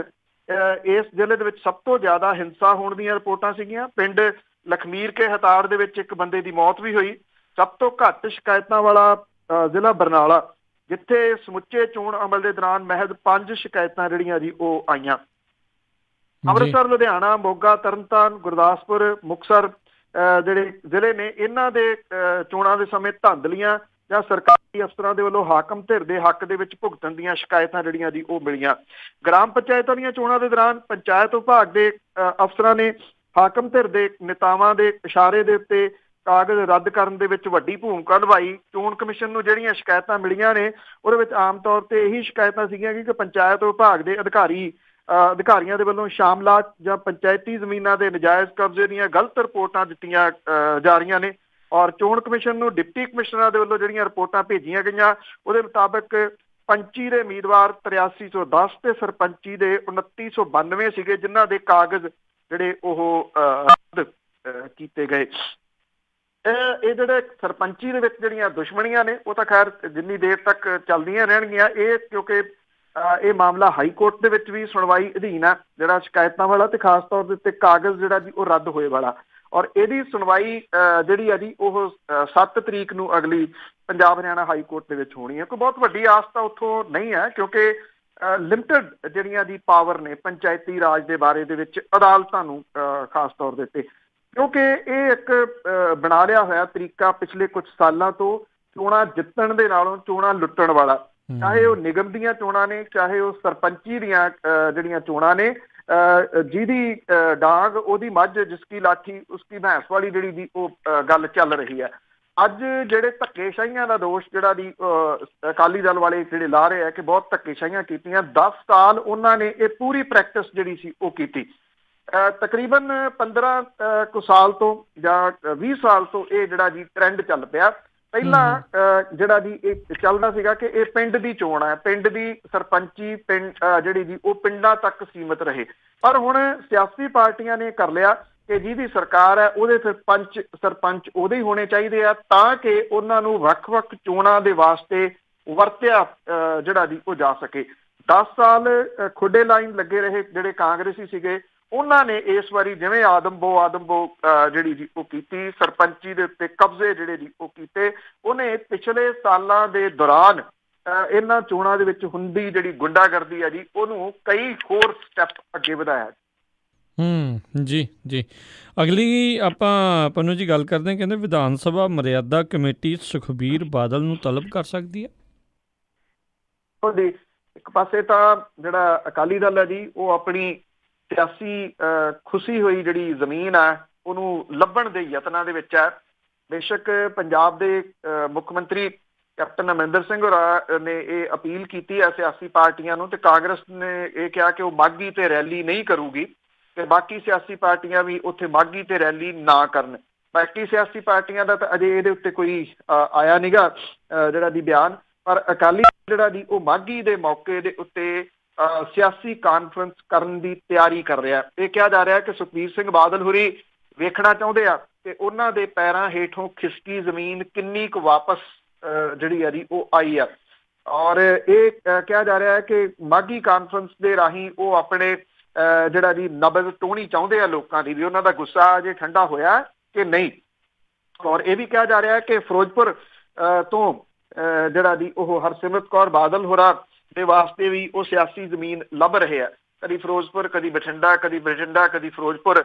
ਇਸ ਜ਼ਿਲ੍ਹੇ ਦੇ ਵਿੱਚ ਸਭ ਤੋਂ ਜ਼ਿਆਦਾ ਹਿੰਸਾ ਹੋਣ ਦੀਆਂ ਰਿਪੋਰਟਾਂ ਸੀਗੀਆਂ। ਪਿੰਡ ਲਖਮੀਰ ਕੇ ਹਤਾੜ ਦੇ ਵਿੱਚ ਇੱਕ ਬੰਦੇ ਦੀ ਮੌਤ ਵੀ ਹੋਈ। ਸਭ ਤੋਂ ਘੱਟ ਸ਼ਿਕਾਇਤਾਂ ਵਾਲਾ ਜ਼ਿਲ੍ਹਾ ਬਰਨਾਲਾ, ਜਿੱਥੇ ਸਮੁੱਚੇ ਚੋਣ ਅਮਲ ਦੇ ਦੌਰਾਨ ਮਹਿਜ਼ 5 ਸ਼ਿਕਾਇਤਾਂ ਜਿਹੜੀਆਂ ਜੀ ਉਹ ਆਈਆਂ। ਅੰਮ੍ਰਿਤਸਰ, ਲੁਧਿਆਣਾ, ਮੋਗਾ, ਤਰਨਤਾਰਨ, ਗੁਰਦਾਸਪੁਰ, ਮੁਕਤਸਰ ਜਿਹੜੇ ਜ਼ਿਲ੍ਹੇ ਨੇ, ਇਹਨਾਂ ਦੇ ਚੋਣਾਂ ਦੇ ਸਮੇਂ ਧਾਂਦਲੀਆਂ ਜਾਂ ਸਰਕਾਰੀ ਅਫਸਰਾਂ ਦੇ ਵੱਲੋਂ ਹਾਕਮ ਧਿਰ ਦੇ ਹੱਕ ਦੇ ਵਿੱਚ ਭੁਗਤਣ ਦੀਆਂ ਸ਼ਿਕਾਇਤਾਂ ਜਿਹੜੀਆਂ ਜੀ ਉਹ ਮਿਲੀਆਂ। ਗ੍ਰਾਮ ਪੰਚਾਇਤਾਂ ਦੀਆਂ ਚੋਣਾਂ ਦੇ ਦੌਰਾਨ ਪੰਚਾਇਤ ਵਿਭਾਗ ਦੇ ਅਫਸਰਾਂ ਨੇ ਹਾਕਮ ਧਿਰ ਦੇ ਨੇਤਾਵਾਂ ਦੇ ਇਸ਼ਾਰੇ ਦੇ ਉੱਤੇ ਕਾਗਜ਼ ਰੱਦ ਕਰਨ ਦੇ ਵਿੱਚ ਵੱਡੀ ਭੂਮਿਕਾ ਨਿਭਾਈ। ਚੋਣ ਕਮਿਸ਼ਨ ਨੂੰ ਜਿਹੜੀਆਂ ਸ਼ਿਕਾਇਤਾਂ ਮਿਲੀਆਂ ਨੇ ਉਹਦੇ ਵਿੱਚ ਆਮ ਤੌਰ ਤੇ ਇਹੀ ਸ਼ਿਕਾਇਤਾਂ ਸੀਗੀਆਂ ਕਿ ਪੰਚਾਇਤ ਵਿਭਾਗ ਦੇ ਅਧਿਕਾਰੀਆਂ ਦੇ ਵੱਲੋਂ ਸ਼ਾਮਲਾਤ ਜਾਂ ਪੰਚਾਇਤੀ ਜ਼ਮੀਨਾਂ ਦੇ ਨਜਾਇਜ਼ ਕਬਜ਼ੇ ਦੀਆਂ ਗਲਤ ਰਿਪੋਰਟਾਂ ਦਿੱਤੀਆਂ ਜਾ ਰਹੀਆਂ ਨੇ। ਔਰ ਚੋਣ ਕਮਿਸ਼ਨ ਨੂੰ ਡਿਪਟੀ ਕਮਿਸ਼ਨਰਾਂ ਦੇ ਵੱਲੋਂ ਜਿਹੜੀਆਂ ਰਿਪੋਰਟਾਂ ਭੇਜੀਆਂ ਗਈਆਂ, ਉਹਦੇ ਮੁਤਾਬਕ ਪੰਚੀ ਦੇ ਉਮੀਦਵਾਰ 8310 ਤੇ ਸਰਪੰਚੀ ਦੇ 2992 ਸੀਗੇ, ਜਿਨ੍ਹਾਂ ਦੇ ਕਾਗਜ਼ ਜਿਹੜੇ ਉਹ ਰੱਦ ਕੀਤੇ ਗਏ। ਇਹ ਜਿਹੜੇ ਸਰਪੰਚੀ ਦੇ ਵਿੱਚ ਜਿਹੜੀਆਂ ਦੁਸ਼ਮਣੀਆਂ ਨੇ ਉਹ ਤਾਂ ਖੈਰ ਜਿੰਨੀ ਦੇਰ ਤੱਕ ਚੱਲਦੀਆਂ ਰਹਿਣਗੀਆਂ। ਇਹ ਕਿਉਂਕਿ ਇਹ ਮਾਮਲਾ ਹਾਈ ਕੋਰਟ ਦੇ ਵਿੱਚ ਵੀ ਸੁਣਵਾਈ ਅਧੀਨ ਹੈ, ਜਿਹੜਾ ਸ਼ਿਕਾਇਤਾਂ ਵਾਲਾ ਤੇ ਖਾਸ ਤੌਰ ਦੇ ਉੱਤੇ ਕਾਗਜ਼ ਜਿਹੜਾ ਜੀ ਉਹ ਰੱਦ ਹੋਏ ਵਾਲਾ। ਔਰ ਇਹਦੀ ਸੁਣਵਾਈ ਜਿਹੜੀ ਹੈ ਜੀ ਉਹ 7 ਤਰੀਕ ਨੂੰ ਅਗਲੀ ਪੰਜਾਬ ਹਰਿਆਣਾ ਹਾਈ ਕੋਰਟ ਦੇ ਵਿੱਚ ਹੋਣੀ ਹੈ। ਕੋਈ ਬਹੁਤ ਵੱਡੀ ਆਸ ਤਾਂ ਉੱਥੋਂ ਨਹੀਂ ਹੈ, ਕਿਉਂਕਿ ਲਿਮਟਿਡ ਜਿਹੜੀਆਂ ਦੀ ਪਾਵਰ ਨੇ ਪੰਚਾਇਤੀ ਰਾਜ ਦੇ ਬਾਰੇ ਦੇ ਵਿੱਚ ਅਦਾਲਤਾਂ ਨੂੰ ਖਾਸ ਤੌਰ ਦੇ ਉੱਤੇ, ਕਿਉਂਕਿ ਇਹ ਇੱਕ ਬਣਾ ਲਿਆ ਹੋਇਆ ਤਰੀਕਾ ਪਿਛਲੇ ਕੁਝ ਸਾਲਾਂ ਤੋਂ ਚੋਣਾਂ ਜਿੱਤਣ ਦੇ ਨਾਲੋਂ ਚੋਣਾਂ ਲੁੱਟਣ ਵਾਲਾ, ਚਾਹੇ ਉਹ ਨਿਗਮ ਦੀਆਂ ਚੋਣਾਂ ਨੇ, ਚਾਹੇ ਉਹ ਸਰਪੰਚੀ ਦੀਆਂ ਜਿਹੜੀਆਂ ਚੋਣਾਂ ਨੇ, ਜਿਹਦੀ ਡਾਂਗ ਉਹਦੀ ਮੱਝ, ਜਿਸਕੀ ਲਾਠੀ ਉਸਕੀ ਭੈਂਸ ਵਾਲੀ ਜਿਹੜੀ ਦੀ ਉਹ ਗੱਲ ਚੱਲ ਰਹੀ ਹੈ। ਅੱਜ ਜਿਹੜੇ ਧੱਕੇਸ਼ਾਹੀਆਂ ਦਾ ਦੋਸ਼ ਜਿਹੜਾ ਦੀ ਅਕਾਲੀ ਦਲ ਵਾਲੇ ਜਿਹੜੇ ਲਾ ਰਹੇ ਆ ਕਿ ਬਹੁਤ ਧੱਕੇਸ਼ਾਹੀਆਂ ਕੀਤੀਆਂ, 10 ਸਾਲ ਉਹਨਾਂ ਨੇ ਇਹ ਪੂਰੀ ਪ੍ਰੈਕਟਿਸ ਜਿਹੜੀ ਸੀ ਉਹ ਕੀਤੀ। ਤਕਰੀਬਨ 15 ਕੁ ਸਾਲ ਤੋਂ ਜਾਂ 20 ਸਾਲ ਤੋਂ ਇਹ ਜਿਹੜਾ ਜੀ ਟ੍ਰੈਂਡ ਚੱਲ ਪਿਆ। ਪਹਿਲਾਂ ਜਿਹੜਾ ਜੀ ਇਹ ਚੱਲਦਾ ਸੀਗਾ ਕਿ ਇਹ ਪਿੰਡ ਦੀ ਚੋਣ ਹੈ, ਪਿੰਡ ਦੀ ਸਰਪੰਚੀ ਪਿੰਡ ਜਿਹੜੀ ਜੀ ਉਹ ਪਿੰਡਾਂ ਤੱਕ ਸੀਮਿਤ ਰਹੇ। ਪਰ ਹੁਣ ਸਿਆਸੀ ਪਾਰਟੀਆਂ ਨੇ ਕਰ ਲਿਆ ਕਿ ਜਿਹਦੀ ਸਰਕਾਰ ਹੈ ਉਹਦੇ ਸਰਪੰਚ ਉਹਦੇ ਹੀ ਹੋਣੇ ਚਾਹੀਦੇ ਆ, ਤਾਂ ਕਿ ਉਹਨਾਂ ਨੂੰ ਵੱਖ-ਵੱਖ ਚੋਣਾਂ ਦੇ ਵਾਸਤੇ ਵਰਤਿਆ ਜਿਹੜਾ ਜੀ ਉਹ ਜਾ ਸਕੇ। 10 ਸਾਲ ਖੁੱਡੇ ਲਾਈਨ ਲੱਗੇ ਰਹੇ ਜਿਹੜੇ ਕਾਂਗਰਸੀ ਸੀਗੇ, ਉਹਨਾਂ ਨੇ ਇਸ ਵਾਰੀ ਜਿਵੇਂ ਆਦਮਬੋ ਜਿਹੜੀ ਜੀ ਉਹ ਕੀਤੀ, ਸਰਪੰਚੀ ਦੇ ਉੱਤੇ ਕਬਜ਼ੇ ਜਿਹੜੇ ਜੀ ਉਹ ਕੀਤੇ। ਉਹਨੇ ਪਿਛਲੇ ਸਾਲਾਂ ਦੇ ਦੌਰਾਨ ਇਹਨਾਂ ਚੋਣਾਂ ਦੇ ਵਿੱਚ ਹੁੰਦੀ ਜਿਹੜੀ ਗੁੰਡਾਗਰਦੀ ਹੈ ਜੀ ਉਹਨੂੰ ਕਈ ਹੋਰ ਸਟੈਪ ਅੱਗੇ ਵਧਾਇਆ। ਜੀ ਜੀ। ਅਗਲੀ ਆਪਾਂ ਪੰਨੂ ਜੀ ਗੱਲ ਕਰਦੇ ਹਾਂ, ਕਹਿੰਦੇ ਵਿਧਾਨ ਸਭਾ ਮਰਿਆਦਾ ਕਮੇਟੀ ਸੁਖਬੀਰ ਬਾਦਲ ਨੂੰ ਤਲਬ ਕਰ ਸਕਦੀ ਹੈ। ਇੱਕ ਪਾਸੇ ਤਾਂ ਜਿਹੜਾ ਅਕਾਲੀ ਦਲ ਹੈ ਜੀ ਉਹ ਆਪਣੀ ਸਿਆਸੀ ਖੁਸ਼ੀ ਹੋਈ ਜਿਹੜੀ ਜ਼ਮੀਨ ਹੈ ਉਹਨੂੰ ਲੱਭਣ ਦੇ ਯਤਨਾਂ ਦੇ ਵਿੱਚ ਹੈ। ਬੇਸ਼ੱਕ ਪੰਜਾਬ ਦੇ ਮੁੱਖ ਮੰਤਰੀ ਕੈਪਟਨ ਅਮਰਿੰਦਰ ਸਿੰਘ ਹੋਰਾਂ ਨੇ ਇਹ ਅਪੀਲ ਕੀਤੀ ਹੈ ਸਿਆਸੀ ਪਾਰਟੀਆਂ ਨੂੰ, ਤੇ ਕਾਂਗਰਸ ਨੇ ਇਹ ਕਿਹਾ ਕਿ ਉਹ ਮਾਘੀ ਤੇ ਰੈਲੀ ਨਹੀਂ ਕਰੂਗੀ ਤੇ ਬਾਕੀ ਸਿਆਸੀ ਪਾਰਟੀਆਂ ਵੀ ਉੱਥੇ ਮਾਘੀ ਤੇ ਰੈਲੀ ਨਾ ਕਰਨ। ਬਾਕੀ ਸਿਆਸੀ ਪਾਰਟੀਆਂ ਦਾ ਤਾਂ ਅਜੇ ਇਹਦੇ ਉੱਤੇ ਕੋਈ ਆਇਆ ਨੀਗਾ ਜਿਹੜਾ ਦੀ ਬਿਆਨ, ਪਰ ਅਕਾਲੀ ਜਿਹੜਾ ਦੀ ਉਹ ਮਾਘੀ ਦੇ ਮੌਕੇ ਦੇ ਉੱਤੇ ਸਿਆਸੀ ਕਾਨਫਰੰਸ ਕਰਨ ਦੀ ਤਿਆਰੀ ਕਰ ਰਿਹਾ। ਇਹ ਕਿਹਾ ਜਾ ਰਿਹਾ ਕਿ ਸੁਖਬੀਰ ਸਿੰਘ ਬਾਦਲ ਹੋਰੀ ਵੇਖਣਾ ਚਾਹੁੰਦੇ ਆ ਤੇ ਉਹਨਾਂ ਦੇ ਪੈਰਾਂ ਹੇਠੋਂ ਖਿਸਕੀ ਜ਼ਮੀਨ ਕਿੰਨੀ ਕੁ ਵਾਪਸ ਜਿਹੜੀ ਆ ਜੀ ਉਹ ਆਈ ਆ। ਔਰ ਇਹ ਕਿਹਾ ਜਾ ਰਿਹਾ ਹੈ ਕਿ ਮਾਘੀ ਕਾਨਫਰੰਸ ਦੇ ਰਾਹੀਂ ਉਹ ਆਪਣੇ ਜਿਹੜਾ ਜੀ ਨਬਜ਼ ਟੋਹਣੀ ਚਾਹੁੰਦੇ ਆ ਲੋਕਾਂ ਦੀ, ਵੀ ਉਹਨਾਂ ਦਾ ਗੁੱਸਾ ਅਜੇ ਠੰਡਾ ਹੋਇਆ ਕਿ ਨਹੀਂ। ਔਰ ਇਹ ਵੀ ਕਿਹਾ ਜਾ ਰਿਹਾ ਹੈ ਕਿ ਫਿਰੋਜ਼ਪੁਰ ਤੋਂ ਜਿਹੜਾ ਜੀ ਉਹ ਹਰਸਿਮਰਤ ਕੌਰ ਬਾਦਲ ਹੋਰਾਂ ਦੇ ਵਾਸਤੇ ਵੀ ਉਹ ਸਿਆਸੀ ਜ਼ਮੀਨ ਲੱਭ ਰਹੇ ਆ। ਕਦੀ ਫਿਰੋਜ਼ਪੁਰ, ਕਦੀ ਬਠਿੰਡਾ, ਕਦੀ ਕਦੀ ਫਿਰੋਜ਼ਪੁਰ,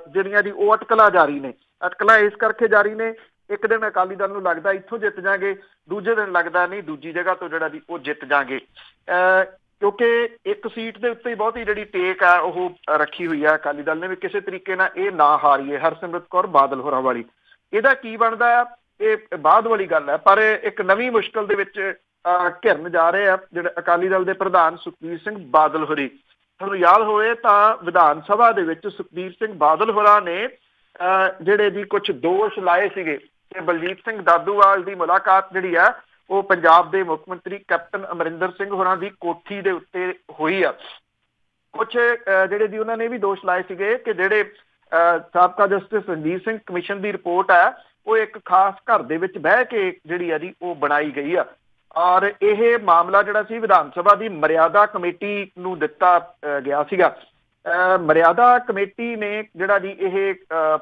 ਜਿਹੜੀਆਂ ਜੀ ਉਹ ਅਟਕਲਾਂ ਜਾਰੀ ਨੇ। ਅਟਕਲਾਂ ਇਸ ਕਰਕੇ ਜਾਰੀ ਨੇ, ਇੱਕ ਦਿਨ ਅਕਾਲੀ ਦਲ ਨੂੰ ਲੱਗਦਾ ਇੱਥੋਂ ਜਿੱਤ ਜਾਗੇ, ਦੂਜੇ ਦਿਨ ਲੱਗਦਾ ਨਹੀਂ ਦੂਜੀ ਜਗ੍ਹਾ ਤੋਂ ਜਿਹੜਾ ਜੀ ਉਹ ਜਿੱਤ ਜਾਗੇ, ਕਿਉਂਕਿ ਇੱਕ ਸੀਟ ਦੇ ਉੱਤੇ ਹੀ ਬਹੁਤੀ ਜਿਹੜੀ ਟੇਕ ਆ ਉਹ ਰੱਖੀ ਹੋਈ ਆ ਅਕਾਲੀ ਦਲ ਨੇ, ਵੀ ਕਿਸੇ ਤਰੀਕੇ ਨਾਲ ਇਹ ਨਾ ਹਾਰੀਏ ਹਰਸਿਮਰਤ ਕੌਰ ਬਾਦਲ ਹੋਰਾਂ ਵਾਲੀ। ਇਹਦਾ ਕੀ ਬਣਦਾ ਆ ਇਹ ਬਾਅਦ ਵਾਲੀ ਗੱਲ ਹੈ, ਪਰ ਇੱਕ ਨਵੀਂ ਮੁਸ਼ਕਲ ਦੇ ਵਿੱਚ ਘਿਰਨ ਜਾ ਰਹੇ ਆ ਜਿਹੜੇ ਅਕਾਲੀ ਦਲ ਦੇ ਪ੍ਰਧਾਨ ਸੁਖਬੀਰ ਸਿੰਘ ਬਾਦਲ ਹੋਰੀ। ਤੁਹਾਨੂੰ ਯਾਦ ਹੋਵੇ ਤਾਂ ਵਿਧਾਨ ਸਭਾ ਦੇ ਵਿੱਚ ਸੁਖਬੀਰ ਸਿੰਘ ਬਾਦਲ ਹੋਰਾਂ ਨੇ ਜਿਹੜੇ ਜੀ ਕੁਝ ਦੋਸ਼ ਲਾਏ ਸੀਗੇ ਕਿ ਬਲਜੀਤ ਸਿੰਘ ਦਾਦੂਵਾਲ ਦੀ ਮੁਲਾਕਾਤ ਜਿਹੜੀ ਆ ਉਹ ਪੰਜਾਬ ਦੇ ਮੁੱਖ ਮੰਤਰੀ ਕੈਪਟਨ ਅਮਰਿੰਦਰ ਸਿੰਘ ਹੋਰਾਂ ਦੀ ਕੋਠੀ ਦੇ ਉੱਤੇ ਹੋਈ ਆ। ਕੁਝ ਜਿਹੜੇ ਜੀ ਉਹਨਾਂ ਨੇ ਵੀ ਦੋਸ਼ ਲਾਏ ਸੀਗੇ ਕਿ ਜਿਹੜੇ ਸਾਬਕਾ ਜਸਟਿਸ ਰਣਜੀਤ ਸਿੰਘ ਕਮਿਸ਼ਨ ਦੀ ਰਿਪੋਰਟ ਆ ਉਹ ਇੱਕ ਖਾਸ ਘਰ ਦੇ ਵਿੱਚ ਬਹਿ ਕੇ ਜਿਹੜੀ ਆ ਜੀ ਉਹ ਬਣਾਈ ਗਈ ਆ। ਔਰ ਇਹ ਮਾਮਲਾ ਜਿਹੜਾ ਸੀ ਵਿਧਾਨ ਸਭਾ ਦੀ ਮਰਿਆਦਾ ਕਮੇਟੀ ਨੂੰ ਦਿੱਤਾ ਗਿਆ ਸੀਗਾ। ਮਰਿਆਦਾ ਕਮੇਟੀ ਨੇ ਜਿਹੜਾ ਜੀ ਇਹ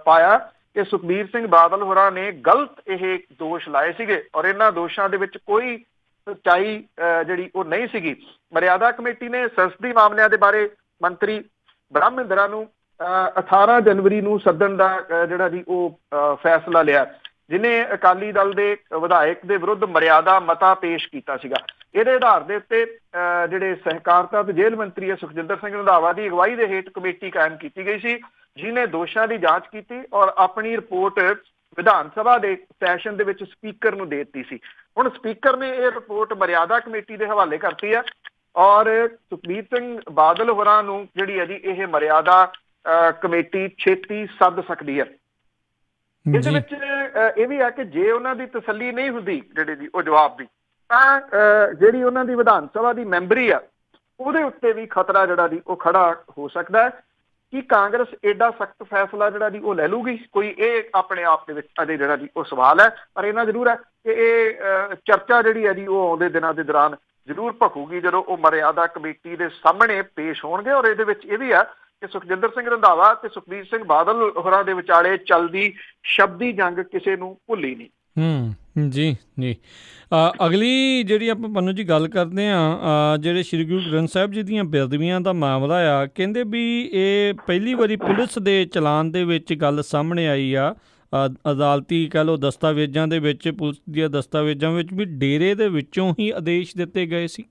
ਪਾਇਆ ਕਿ ਸੁਖਬੀਰ ਸਿੰਘ ਬਾਦਲ ਹੋਰਾਂ ਨੇ ਗਲਤ ਇਹ ਦੋਸ਼ ਲਾਏ ਸੀਗੇ ਔਰ ਇਹਨਾਂ ਦੋਸ਼ਾਂ ਦੇ ਵਿੱਚ ਕੋਈ ਸੱਚਾਈ ਜਿਹੜੀ ਉਹ ਨਹੀਂ ਸੀਗੀ। ਮਰਿਆਦਾ ਕਮੇਟੀ ਨੇ ਸੰਸਦੀ ਮਾਮਲਿਆਂ ਦੇ ਬਾਰੇ ਮੰਤਰੀ ਬ੍ਰਹਮਿੰਦਰਾ ਨੂੰ 18 ਜਨਵਰੀ ਨੂੰ ਸੱਦਣ ਦਾ ਜਿਹੜਾ ਜੀ ਉਹ ਫੈਸਲਾ ਲਿਆ, ਜਿਹਨੇ ਅਕਾਲੀ ਦਲ ਦੇ ਵਿਧਾਇਕ ਦੇ ਵਿਰੁੱਧ ਮਰਿਆਦਾ ਮਤਾ ਪੇਸ਼ ਕੀਤਾ ਸੀਗਾ। ਇਹਦੇ ਆਧਾਰ ਦੇ ਉੱਤੇ ਜਿਹੜੇ ਸਹਿਕਾਰਤਾ ਤੇ ਜੇਲ੍ਹ ਮੰਤਰੀ ਹੈ ਸੁਖਜਿੰਦਰ ਸਿੰਘ ਰੰਧਾਵਾ ਦੀ ਅਗਵਾਈ ਦੇ ਹੇਠ ਕਮੇਟੀ ਕਾਇਮ ਕੀਤੀ ਗਈ ਸੀ, ਜਿਹਨੇ ਦੋਸ਼ਾਂ ਦੀ ਜਾਂਚ ਕੀਤੀ ਔਰ ਆਪਣੀ ਰਿਪੋਰਟ ਵਿਧਾਨ ਸਭਾ ਦੇ ਸੈਸ਼ਨ ਦੇ ਵਿੱਚ ਸਪੀਕਰ ਨੂੰ ਦੇ ਦਿੱਤੀ ਸੀ। ਹੁਣ ਸਪੀਕਰ ਨੇ ਇਹ ਰਿਪੋਰਟ ਮਰਿਆਦਾ ਕਮੇਟੀ ਦੇ ਹਵਾਲੇ ਕਰਤੀ ਹੈ ਔਰ ਸੁਖਬੀਰ ਸਿੰਘ ਬਾਦਲ ਹੋਰਾਂ ਨੂੰ ਜਿਹੜੀ ਹੈ ਜੀ ਇਹ ਮਰਿਆਦਾ ਕਮੇਟੀ ਛੇਤੀ ਸੱਦ ਸਕਦੀ ਹੈ। ਇਹਦੇ ਵਿੱਚ ਇਹ ਵੀ ਹੈ ਕਿ ਜੇ ਉਹਨਾਂ ਦੀ ਤਸੱਲੀ ਨਹੀਂ ਹੁੰਦੀ ਜਿਹੜੇ ਦੀ ਉਹ ਜਵਾਬ ਦੀ, ਤਾਂ ਜਿਹੜੀ ਉਹਨਾਂ ਦੀ ਵਿਧਾਨ ਸਭਾ ਦੀ ਮੈਂਬਰੀ ਆ ਉਹਦੇ ਉੱਤੇ ਵੀ ਖਤਰਾ ਜਿਹੜਾ ਦੀ ਉਹ ਖੜਾ ਹੋ ਸਕਦਾ ਹੈ ਕਿ ਕਾਂਗਰਸ ਐਡਾ ਸਖਤ ਫੈਸਲਾ ਜਿਹੜਾ ਦੀ ਉਹ ਲੈ ਲੂਗੀ। ਕੋਈ ਇਹ ਆਪਣੇ ਆਪ ਦੇ ਵਿੱਚ ਅਜੇ ਜਿਹੜਾ ਦੀ ਉਹ ਸਵਾਲ ਹੈ, ਪਰ ਇਹਨਾਂ ਜ਼ਰੂਰ ਹੈ ਕਿ ਇਹ ਚਰਚਾ ਜਿਹੜੀ ਹੈ ਜੀ ਉਹ ਆਉਂਦੇ ਦਿਨਾਂ ਦੇ ਦੌਰਾਨ ਜ਼ਰੂਰ ਭਖੂਗੀ ਜਦੋਂ ਉਹ ਮਰਿਆਦਾ ਕਮੇਟੀ ਦੇ ਸਾਹਮਣੇ ਪੇਸ਼ ਹੋਣਗੇ। ਔਰ ਇਹਦੇ ਵਿੱਚ ਇਹ ਵੀ ਆ ਕਿ ਸੁਖਜਿੰਦਰ ਸਿੰਘ ਰੰਧਾਵਾ ਤੇ ਸੁਖਬੀਰ ਸਿੰਘ ਬਾਦਲ ਹੋਰਾਂ ਦੇ ਵਿਚਾਲੇ ਚੱਲਦੀ ਸ਼ਬਦੀ ਜੰਗ ਕਿਸੇ ਨੂੰ ਭੁੱਲੀ ਨਹੀਂ। ਜੀ ਜੀ ਅਗਲੀ ਜਿਹੜੀ ਆਪਾਂ ਪੰਨੂ ਜੀ ਗੱਲ ਕਰਦੇ ਹਾਂ, ਜਿਹੜੇ ਸ਼੍ਰੀ ਗੁਰੂ ਗ੍ਰੰਥ ਸਾਹਿਬ ਜੀ ਦੀਆਂ ਬੇਅਦਬੀਆਂ ਦਾ ਮਾਮਲਾ ਆ, ਕਹਿੰਦੇ ਵੀ ਇਹ ਪਹਿਲੀ ਵਾਰੀ ਪੁਲਿਸ ਦੇ ਚਲਾਨ ਦੇ ਵਿੱਚ ਗੱਲ ਸਾਹਮਣੇ ਆਈ ਆ, ਅਦਾਲਤੀ ਕਹਿ ਲਓ ਦਸਤਾਵੇਜ਼ਾਂ ਦੇ ਵਿੱਚ, ਪੁਲਿਸ ਦੀਆਂ ਦਸਤਾਵੇਜ਼ਾਂ ਵਿੱਚ ਵੀ ਡੇਰੇ ਦੇ ਵਿੱਚੋਂ ਹੀ ਆਦੇਸ਼ ਦਿੱਤੇ ਗਏ ਸੀ।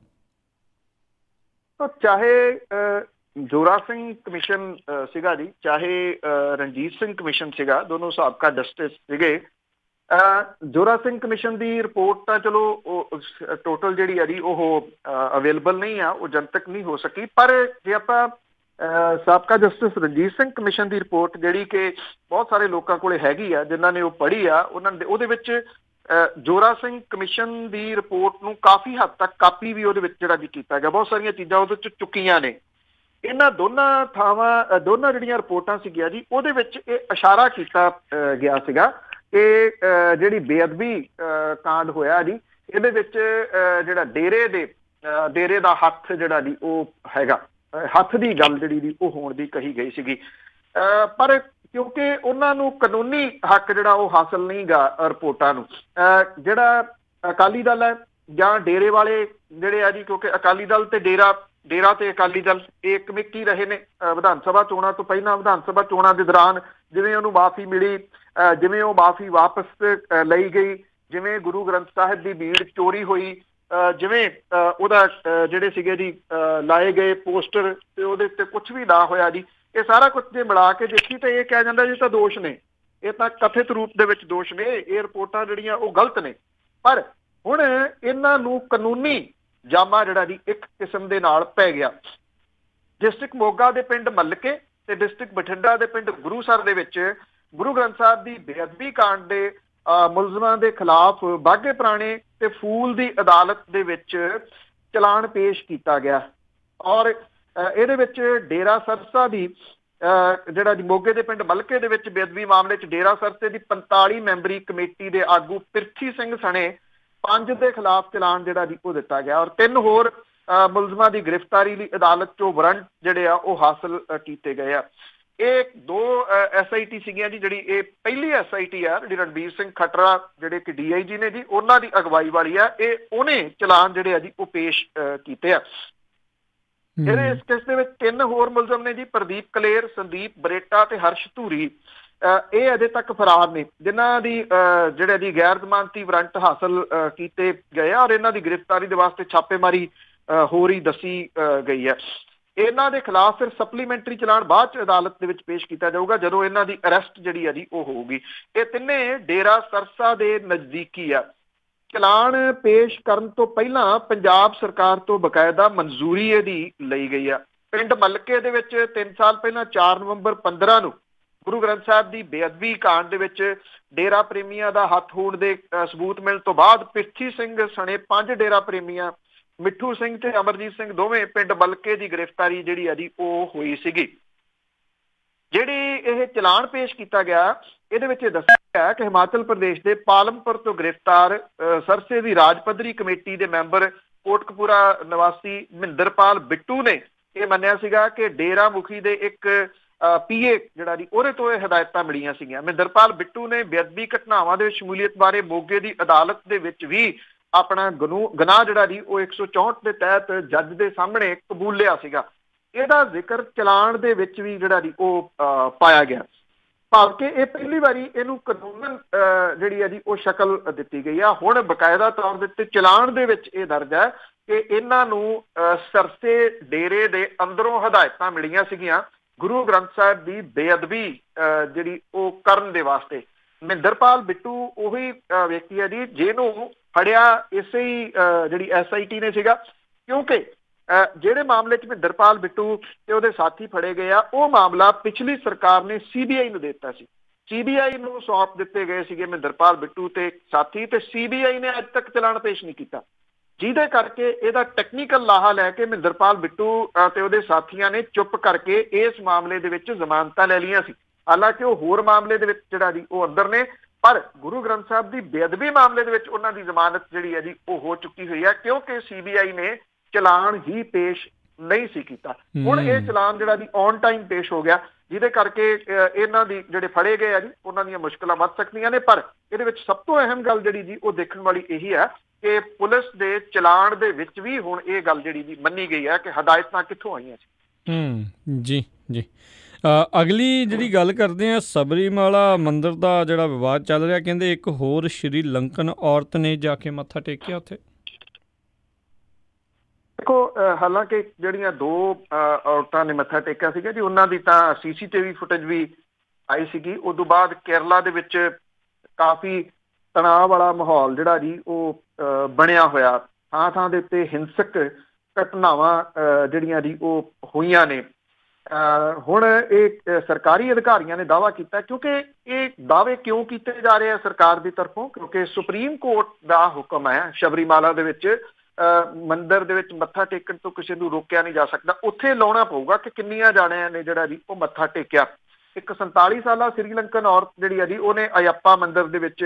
ਚਾਹੇ ਜੋਰਾ ਸਿੰਘ ਕਮਿਸ਼ਨ ਸੀਗਾ ਜੀ, ਚਾਹੇ ਰਣਜੀਤ ਸਿੰਘ ਕਮਿਸ਼ਨ ਸੀਗਾ, ਦੋਨੋਂ ਸਾਬਕਾ ਜਸਟਿਸ ਸੀਗੇ। ਜੋਰਾ ਸਿੰਘ ਕਮਿਸ਼ਨ ਦੀ ਰਿਪੋਰਟ ਤਾਂ ਚਲੋ ਉਹ ਟੋਟਲ ਜਿਹੜੀ ਆ ਜੀ ਉਹ ਅਵੇਲੇਬਲ ਨਹੀਂ ਆ, ਉਹ ਜਨਤਕ ਨਹੀਂ ਹੋ ਸਕੀ। ਪਰ ਜੇ ਆਪਾਂ ਸਾਬਕਾ ਜਸਟਿਸ ਰਣਜੀਤ ਸਿੰਘ ਕਮਿਸ਼ਨ ਦੀ ਰਿਪੋਰਟ ਜਿਹੜੀ ਕਿ ਬਹੁਤ ਸਾਰੇ ਲੋਕਾਂ ਕੋਲੇ ਹੈਗੀ ਆ, ਜਿਨ੍ਹਾਂ ਨੇ ਉਹ ਪੜ੍ਹੀ ਆ, ਉਹਦੇ ਵਿੱਚ ਜੋਰਾ ਸਿੰਘ ਕਮਿਸ਼ਨ ਦੀ ਰਿਪੋਰਟ ਨੂੰ ਕਾਫੀ ਹੱਦ ਤੱਕ ਕਾਪੀ ਵੀ ਉਹਦੇ ਵਿੱਚ ਜਿਹੜਾ ਜੀ ਕੀਤਾ ਗਿਆ, ਬਹੁਤ ਸਾਰੀਆਂ ਚੀਜ਼ਾਂ ਉਹਦੇ ਚ ਚੁੱਕੀਆਂ ਨੇ। ਇਹਨਾਂ ਦੋਨਾਂ ਥਾਵਾਂ, ਦੋਨਾਂ ਜਿਹੜੀਆਂ ਰਿਪੋਰਟਾਂ ਸੀਗੀਆਂ ਜੀ ਉਹਦੇ ਵਿੱਚ ਇਹ ਇਸ਼ਾਰਾ ਕੀਤਾ ਗਿਆ ਸੀਗਾ ਕਿ ਜਿਹੜੀ ਬੇਅਦਬੀ ਕਾਂਡ ਹੋਇਆ ਜੀ ਇਹਦੇ ਵਿੱਚ ਜਿਹੜਾ ਡੇਰੇ ਦਾ ਹੱਥ ਜਿਹੜਾ ਜੀ ਉਹ ਹੈਗਾ, ਹੱਥ ਦੀ ਗੱਲ ਜਿਹੜੀ ਦੀ ਉਹ ਹੋਣ ਦੀ ਕਹੀ ਗਈ ਸੀਗੀ। ਪਰ ਕਿਉਂਕਿ ਉਹਨਾਂ ਨੂੰ ਕਾਨੂੰਨੀ ਹੱਕ ਜਿਹੜਾ ਉਹ ਹਾਸਲ ਨਹੀਂ ਗਾ ਰਿਪੋਰਟਾਂ ਨੂੰ, ਜਿਹੜਾ ਅਕਾਲੀ ਦਲ ਹੈ ਜਾਂ ਡੇਰੇ ਵਾਲੇ ਜਿਹੜੇ ਆ ਜੀ, ਕਿਉਂਕਿ ਅਕਾਲੀ ਦਲ ਤੇ ਡੇਰਾ ਤੇ ਅਕਾਲੀ ਦਲ ਇਹ ਇੱਕ ਹੀ ਰਹੇ ਨੇ ਵਿਧਾਨ ਸਭਾ ਚੋਣਾਂ ਤੋਂ ਪਹਿਲਾਂ। ਵਿਧਾਨ ਸਭਾ ਚੋਣਾਂ ਦੇ ਦੌਰਾਨ ਜਿਵੇਂ ਉਹਨੂੰ ਮਾਫੀ ਮਿਲੀ, ਜਿਵੇਂ ਉਹ ਮਾਫੀ ਵਾਪਸ ਲਈ ਗਈ, ਜਿਵੇਂ ਗੁਰੂ ਗ੍ਰੰਥ ਸਾਹਿਬ ਦੀ ਭੀੜ ਚੋਰੀ ਹੋਈ, ਜਿਵੇਂ ਉਹਦਾ ਜਿਹੜੇ ਸੀਗੇ ਜੀ ਲਾਏ ਗਏ ਪੋਸਟਰ ਤੇ ਉਹਦੇ ਉੱਤੇ ਕੁਛ ਵੀ ਨਾ ਹੋਇਆ ਜੀ, ਇਹ ਸਾਰਾ ਕੁਛ ਜੇ ਮਿਲਾ ਕੇ ਦੇਖੀ ਤਾਂ ਇਹ ਕਿਹਾ ਜਾਂਦਾ ਜੀ ਤਾਂ ਦੋਸ਼ ਨੇ, ਇਹ ਤਾਂ ਕਥਿਤ ਰੂਪ ਦੇ ਵਿੱਚ ਦੋਸ਼ ਨੇ, ਇਹ ਰਿਪੋਰਟਾਂ ਜਿਹੜੀਆਂ ਉਹ ਗਲਤ ਨੇ। ਪਰ ਹੁਣ ਇਹਨਾਂ ਨੂੰ ਕਾਨੂੰਨੀ ਜਾਮਾ ਜਿਹੜਾ ਜੀ ਇੱਕ ਕਿਸਮ ਦੇ ਨਾਲ ਪੈ ਗਿਆ। ਡਿਸਟ੍ਰਿਕਟ ਮੋਗਾ ਦੇ ਪਿੰਡ ਮੱਲਕੇ ਤੇ ਡਿਸਟ੍ਰਿਕਟ ਬਠਿੰਡਾ ਦੇ ਪਿੰਡ ਗੁਰੂਸਰ ਦੇ ਵਿੱਚ ਗੁਰੂ ਗ੍ਰੰਥ ਸਾਹਿਬ ਦੀ ਬੇਅਦਬੀ ਕਾਂਡ ਦੇ ਮੁਲਜ਼ਮਾਂ ਦੇ ਖਿਲਾਫ ਬਾਘੇ ਪੁਰਾਣੇ ਤੇ ਫੂਲ ਦੀ ਅਦਾਲਤ ਦੇ ਵਿੱਚ ਚਲਾਨ ਪੇਸ਼ ਕੀਤਾ ਗਿਆ। ਔਰ ਇਹਦੇ ਵਿੱਚ ਡੇਰਾ ਸਰਸਾ ਦੀ ਜਿਹੜਾ ਜੀ ਮੋਗੇ ਦੇ ਪਿੰਡ ਮਲਕੇ ਦੇ ਵਿੱਚ ਬੇਅਦਬੀ ਮਾਮਲੇ 'ਚ ਡੇਰਾ ਸਰਸੇ ਦੀ 45 ਮੈਂਬਰੀ ਕਮੇਟੀ ਦੇ ਆਗੂ ਪਿਰਥੀ ਸਿੰਘ ਸਣੇ 5 ਦੇ ਖਿਲਾਫ ਚਲਾਨ ਜਿਹੜਾ ਜੀ ਉਹ ਦਿੱਤਾ ਗਿਆ ਔਰ 3 ਹੋਰ ਮੁਲਜ਼ਮਾਂ ਦੀ ਗ੍ਰਿਫਤਾਰੀ ਲਈ ਅਦਾਲਤ 'ਚੋਂ ਵਾਰੰਟ ਜਿਹੜੇ ਆ ਉਹ ਹਾਸਲ ਕੀਤੇ ਗਏ ਆ। ਇਹ 2 SIT ਸੀਗੀਆਂ ਜੀ। ਜਿਹੜੀ ਇਹ ਪਹਿਲੀ SIT ਆ ਜਿਹੜੀ ਰਣਬੀਰ ਸਿੰਘ ਖੱਟਰਾ ਜਿਹੜੇ ਕਿ DIG ਨੇ ਜੀ ਉਹਨਾਂ ਦੀ ਅਗਵਾਈ ਵਾਲੀ ਆ। ਇਹ ਉਹਨੇ ਚਲਾਨ ਜਿਹੜੇ ਆ ਜੀ ਉਹ ਪੇਸ਼ ਕੀਤੇ ਆ। ਜਿਹੜੇ ਇਸ ਕੇਸ ਦੇ ਵਿੱਚ 3 ਹੋਰ ਮੁਲਜ਼ਮ ਨੇ ਜੀ ਪ੍ਰਦੀਪ ਕਲੇਰ, ਸੰਦੀਪ ਬਰੇਟਾ ਤੇ ਹਰਸ਼ ਧੂਰੀ। ਇਹ ਅਜੇ ਤੱਕ ਫਰਾਰ ਨੇ ਜਿਨ੍ਹਾਂ ਦੀ ਜਿਹੜੇ ਦੀ ਗੈਰ ਜ਼ਮਾਨਤੀ ਵਾਰੰਟ ਹਾਸਲ ਕੀਤੇ ਗਏ ਆ ਔਰ ਇਹਨਾਂ ਦੀ ਗ੍ਰਿਫਤਾਰੀ ਦੇ ਵਾਸਤੇ ਛਾਪੇਮਾਰੀ ਹੋ ਰਹੀ ਦੱਸੀ ਗਈ ਹੈ। ਇਹਨਾਂ ਦੇ ਖਿਲਾਫ ਫਿਰ ਸਪਲੀਮੈਂਟਰੀ ਚਲਾਨ ਬਾਅਦ ਚ ਅਦਾਲਤ ਦੇ ਵਿੱਚ ਪੇਸ਼ ਕੀਤਾ ਜਾਊਗਾ ਜਦੋਂ ਇਹਨਾਂ ਦੀ ਅਰੈਸਟ ਜਿਹੜੀ ਆ ਜੀ ਉਹ ਹੋਊਗੀ। ਇਹ ਤਿੰਨੇ ਡੇਰਾ ਸਰਸਾ ਦੇ ਨਜ਼ਦੀਕੀ ਆ। ਚਲਾਨ ਪੇਸ਼ ਕਰਨ ਤੋਂ ਪਹਿਲਾਂ ਪੰਜਾਬ ਸਰਕਾਰ ਤੋਂ ਬਕਾਇਦਾ ਮਨਜ਼ੂਰੀ ਇਹਦੀ ਲਈ ਗਈ ਆ। ਪਿੰਡ ਮਲਕੇ ਦੇ ਵਿੱਚ 3 ਸਾਲ ਪਹਿਲਾਂ 4 ਨਵੰਬਰ 15 ਨੂੰ ਗੁਰੂ ਗ੍ਰੰਥ ਸਾਹਿਬ ਦੀ ਬੇਅਦਬੀ ਕਾਂਡ ਦੇ ਵਿੱਚ ਡੇਰਾ ਪ੍ਰੇਮੀਆਂ ਦਾ ਹੱਥ ਹੋਣ ਦੇ ਸਬੂਤ ਮਿਲਣ ਤੋਂ ਬਾਅਦ ਪਿਰਥੀ ਸਿੰਘ ਸਣੇ 5 ਡੇਰਾ ਪ੍ਰੇਮੀਆਂ ਮਿੱਠੂ ਸਿੰਘ ਤੇ ਅਮਰਜੀਤ ਸਿੰਘ ਦੋਵੇਂ ਪਿੰਡ ਮਲਕੇ ਦੀ ਗ੍ਰਿਫਤਾਰੀ ਜਿਹੜੀ ਆ ਜੀ ਉਹ ਹੋਈ ਸੀਗੀ। ਜਿਹੜੀ ਇਹ ਚਲਾਨ ਪੇਸ਼ ਕੀਤਾ ਗਿਆ ਇਹਦੇ ਵਿੱਚ ਇਹ ਦੱਸਿਆ ਗਿਆ ਕਿ ਹਿਮਾਚਲ ਪ੍ਰਦੇਸ਼ ਦੇ ਪਾਲਮਪੁਰ ਤੋਂ ਗ੍ਰਿਫਤਾਰ ਸਰਸੇ ਦੀ ਰਾਜ ਪੱਧਰੀ ਕਮੇਟੀ ਦੇ ਮੈਂਬਰ ਕੋਟਕਪੂਰਾ ਨਿਵਾਸੀ ਮਹਿੰਦਰਪਾਲ ਬਿੱਟੂ ਨੇ ਇਹ ਮੰਨਿਆ ਸੀਗਾ ਕਿ ਡੇਰਾ ਮੁਖੀ ਦੇ ਇੱਕ PA ਜਿਹੜਾ ਜੀ ਉਹਦੇ ਤੋਂ ਇਹ ਹਦਾਇਤਾਂ ਮਿਲੀਆਂ ਸੀਗੀਆਂ। ਮਹਿੰਦਰਪਾਲ ਬਿੱਟੂ ਨੇ ਬੇਅਦਬੀ ਘਟਨਾਵਾਂ ਦੇ ਵਿੱਚ ਸ਼ਮੂਲੀਅਤ ਬਾਰੇ ਮੋਗੇ ਦੀ ਅਦਾਲਤ ਦੇ ਵਿੱਚ ਵੀ ਆਪਣਾ ਗੁਨਾਹ ਜਿਹੜਾ ਜੀ ਉਹ 164 ਦੇ ਤਹਿਤ ਜੱਜ ਦੇ ਸਾਹਮਣੇ ਕਬੂਲਿਆ ਸੀਗਾ। ਇਹਦਾ ਜ਼ਿਕਰ ਚਲਾਨ ਦੇ ਵਿੱਚ ਵੀ ਜਿਹੜਾ ਜੀ ਉਹ ਪਾਇਆ ਗਿਆ। ਭਾਵ ਕਿ ਇਹ ਪਹਿਲੀ ਵਾਰੀ ਇਹਨੂੰ ਕਾਨੂੰਨ ਜਿਹੜੀ ਹੈ ਜੀ ਉਹ ਸ਼ਕਲ ਦਿੱਤੀ ਗਈ ਆ। ਹੁਣ ਬਕਾਇਦਾ ਤੌਰ ਦੇ ਉੱਤੇ ਚਲਾਨ ਦੇ ਵਿੱਚ ਇਹ ਦਰਜ ਹੈ ਕਿ ਇਹਨਾਂ ਨੂੰ ਸਰਸੇ ਡੇਰੇ ਦੇ ਅੰਦਰੋਂ ਹਦਾਇਤਾਂ ਮਿਲੀਆਂ ਸੀਗੀਆਂ ਗੁਰੂ ਗ੍ਰੰਥ ਸਾਹਿਬ ਦੀ ਬੇਅਦਬੀ ਜਿਹੜੀ ਉਹ ਕਰਨ ਦੇ ਵਾਸਤੇ। ਮਹਿੰਦਰਪਾਲ ਬਿੱਟੂ ਉਹੀ ਵਿਅਕਤੀ ਹੈ ਜੀ ਜਿਹਨੂੰ ਫੜਿਆ ਇਸੇ ਹੀ ਜਿਹੜੀ SIT ਨੇ ਸੀਗਾ, ਕਿਉਂਕਿ ਜਿਹੜੇ ਮਾਮਲੇ 'ਚ ਮਹਿੰਦਰਪਾਲ ਬਿੱਟੂ ਤੇ ਉਹਦੇ ਸਾਥੀ ਫੜੇ ਗਏ ਆ ਉਹ ਮਾਮਲਾ ਪਿਛਲੀ ਸਰਕਾਰ ਨੇ CBI ਨੂੰ ਦੇ ਦਿੱਤਾ ਸੀ। CBI ਨੂੰ ਸੌਂਪ ਦਿੱਤੇ ਗਏ ਸੀਗੇ ਮਹਿੰਦਰਪਾਲ ਬਿੱਟੂ ਤੇ ਸਾਥੀ, ਤੇ CBI ਨੇ ਅੱਜ ਤੱਕ ਚਲਾਨ ਪੇਸ਼ ਨਹੀਂ ਕੀਤਾ, ਜਿਹਦੇ ਕਰਕੇ ਇਹਦਾ ਟੈਕਨੀਕਲ ਲਾਹਾ ਲੈ ਕੇ ਮਹਿੰਦਰਪਾਲ ਬਿੱਟੂ ਤੇ ਉਹਦੇ ਸਾਥੀਆਂ ਨੇ ਚੁੱਪ ਕਰਕੇ ਇਸ ਮਾਮਲੇ ਦੇ ਵਿੱਚ ਜ਼ਮਾਨਤਾਂ ਲੈ ਲਈਆਂ ਸੀ। ਹਾਲਾਂਕਿ ਉਹ ਹੋਰ ਮਾਮਲੇ ਦੇ ਵਿੱਚ ਜਿਹੜਾ ਜੀ ਉਹ ਅੰਦਰ ਨੇ, ਪਰ ਗੁਰੂ ਗ੍ਰੰਥ ਸਾਹਿਬ ਦੀ ਬੇਅਦਬੀ ਮਾਮਲੇ ਦੇ ਵਿੱਚ ਉਹਨਾਂ ਦੀ ਜ਼ਮਾਨਤ ਜਿਹੜੀ ਹੈ ਜੀ ਉਹ ਹੋ ਚੁੱਕੀ ਹੋਈ ਹੈ, ਕਿਉਂਕਿ CBI ਨੇ ਚਲਾਨ ਹੀ ਪੇਸ਼ ਨਹੀਂ ਸੀ ਕੀਤਾ। ਹੁਣ ਇਹ ਚਲਾਨ ਜਿਹੜਾ ਜੀ ਔਨ ਟਾਈਮ ਪੇਸ਼ ਹੋ ਗਿਆ, ਜਿਹਦੇ ਕਰਕੇ ਇਹਨਾਂ ਦੀ ਜਿਹੜੇ ਫੜੇ ਗਏ ਆ ਜੀ ਉਹਨਾਂ ਦੀਆਂ ਮੁਸ਼ਕਲਾਂ ਵੱਧ ਸਕਦੀਆਂ ਨੇ। ਪਰ ਇਹਦੇ ਵਿੱਚ ਸਭ ਤੋਂ ਅਹਿਮ ਗੱਲ ਜਿਹੜੀ ਜੀ ਉਹ ਦੇਖਣ ਵਾਲੀ ਇਹੀ ਹੈ ਕਿ ਪੁਲਿਸ ਦੇ ਚਲਾਨ ਦੇ ਵਿੱਚ ਵੀ ਹੁਣ ਇਹ ਗੱਲ ਜਿਹੜੀ ਜੀ ਮੰਨੀ ਗਈ ਹੈ ਕਿ ਹਦਾਇਤਾਂ ਕਿੱਥੋਂ ਆਈਆਂ ਸੀ। ਜੀ ਜੀ ਅਗਲੀ ਜਿਹੜੀ ਗੱਲ ਕਰਦੇ ਆ, ਸਬਰੀਮਾਲਾ ਮੰਦਿਰ ਦਾ ਜਿਹੜਾ ਵਿਵਾਦ ਚੱਲ ਰਿਹਾ, ਕਹਿੰਦੇ ਇੱਕ ਹੋਰ ਸ਼੍ਰੀਲੰਕਨ ਔਰਤ ਨੇ ਜਾ ਕੇ ਮੱਥਾ ਟੇਕਿਆ ਉੱਥੇ। ਦੇਖੋ, ਹਾਲਾਂਕਿ ਜਿਹੜੀਆਂ 2 ਔਰਤਾਂ ਨੇ ਮੱਥਾ ਟੇਕਿਆ ਸੀਗਾ ਜੀ ਉਹਨਾਂ ਦੀ ਤਾਂ CCTV ਫੁਟੇਜ ਵੀ ਆਈ ਸੀਗੀ। ਉਦੋਂ ਬਾਅਦ ਕੇਰਲਾ ਦੇ ਵਿੱਚ ਕਾਫੀ ਤਣਾਅ ਵਾਲਾ ਮਾਹੌਲ ਜਿਹੜਾ ਜੀ ਉਹ ਬਣਿਆ ਹੋਇਆ, ਥਾਂ ਥਾਂ ਦੇ ਉੱਤੇ ਹਿੰਸਕ ਘਟਨਾਵਾਂ ਜਿਹੜੀਆਂ ਜੀ ਉਹ ਹੋਈਆਂ ਨੇ। ਹੁਣ ਇਹ ਸਰਕਾਰੀ ਅਧਿਕਾਰੀਆਂ ਨੇ ਦਾਅਵਾ ਕੀਤਾ, ਕਿਉਂਕਿ ਇਹ ਦਾਅਵੇ ਕਿਉਂ ਕੀਤੇ ਜਾ ਰਹੇ ਆ ਸਰਕਾਰ ਦੀ ਤਰਫੋਂ, ਕਿਉਂਕਿ ਸੁਪਰੀਮ ਕੋਰਟ ਦਾ ਹੁਕਮ ਹੈ ਸ਼ਬਰੀਮਾਲਾ ਦੇ ਵਿੱਚ ਮੰਦਿਰ ਦੇ ਵਿੱਚ ਮੱਥਾ ਟੇਕਣ ਤੋਂ ਕਿਸੇ ਨੂੰ ਰੋਕਿਆ ਨਹੀਂ ਜਾ ਸਕਦਾ। ਉੱਥੇ ਲਾਉਣਾ ਪਊਗਾ ਕਿ ਕਿੰਨੀਆਂ ਜਾਣਿਆਂ ਨੇ ਜਿਹੜਾ ਜੀ ਉਹ ਮੱਥਾ ਟੇਕਿਆ। ਇੱਕ 47 ਸਾਲਾ ਸ੍ਰੀਲੰਕਨ ਔਰਤ ਜਿਹੜੀ ਆ ਜੀ ਉਹਨੇ ਅਯੱਪਾ ਮੰਦਿਰ ਦੇ ਵਿੱਚ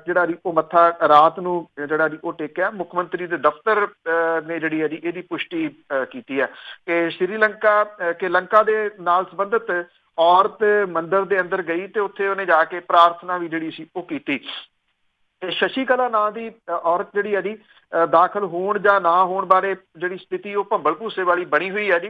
ਜਿਹੜਾ ਜੀ ਉਹ ਮੱਥਾ ਰਾਤ ਨੂੰ ਜਿਹੜਾ ਜੀ ਉਹ ਟੇਕਿਆ। ਮੁੱਖ ਮੰਤਰੀ ਦੇ ਦਫ਼ਤਰ ਨੇ ਜਿਹੜੀ ਹੈ ਜੀ ਇਹਦੀ ਪੁਸ਼ਟੀ ਕੀਤੀ ਹੈ ਕਿ ਲੰਕਾ ਦੇ ਨਾਲ ਸੰਬੰਧਿਤ ਔਰਤ ਮੰਦਿਰ ਦੇ ਅੰਦਰ ਗਈ ਤੇ ਉੱਥੇ ਉਹਨੇ ਜਾ ਕੇ ਪ੍ਰਾਰਥਨਾ ਵੀ ਜਿਹੜੀ ਸੀ ਉਹ ਕੀਤੀ। ਤੇ ਸ਼ਸ਼ੀ ਕਲਾ ਨਾਂ ਦੀ ਔਰਤ ਜਿਹੜੀ ਹੈ ਜੀ ਦਾਖਲ ਹੋਣ ਜਾਂ ਨਾ ਹੋਣ ਬਾਰੇ ਜਿਹੜੀ ਸਥਿਤੀ ਉਹ ਭੰਬਲ ਭੂਸੇ ਵਾਲੀ ਬਣੀ ਹੋਈ ਹੈ ਜੀ,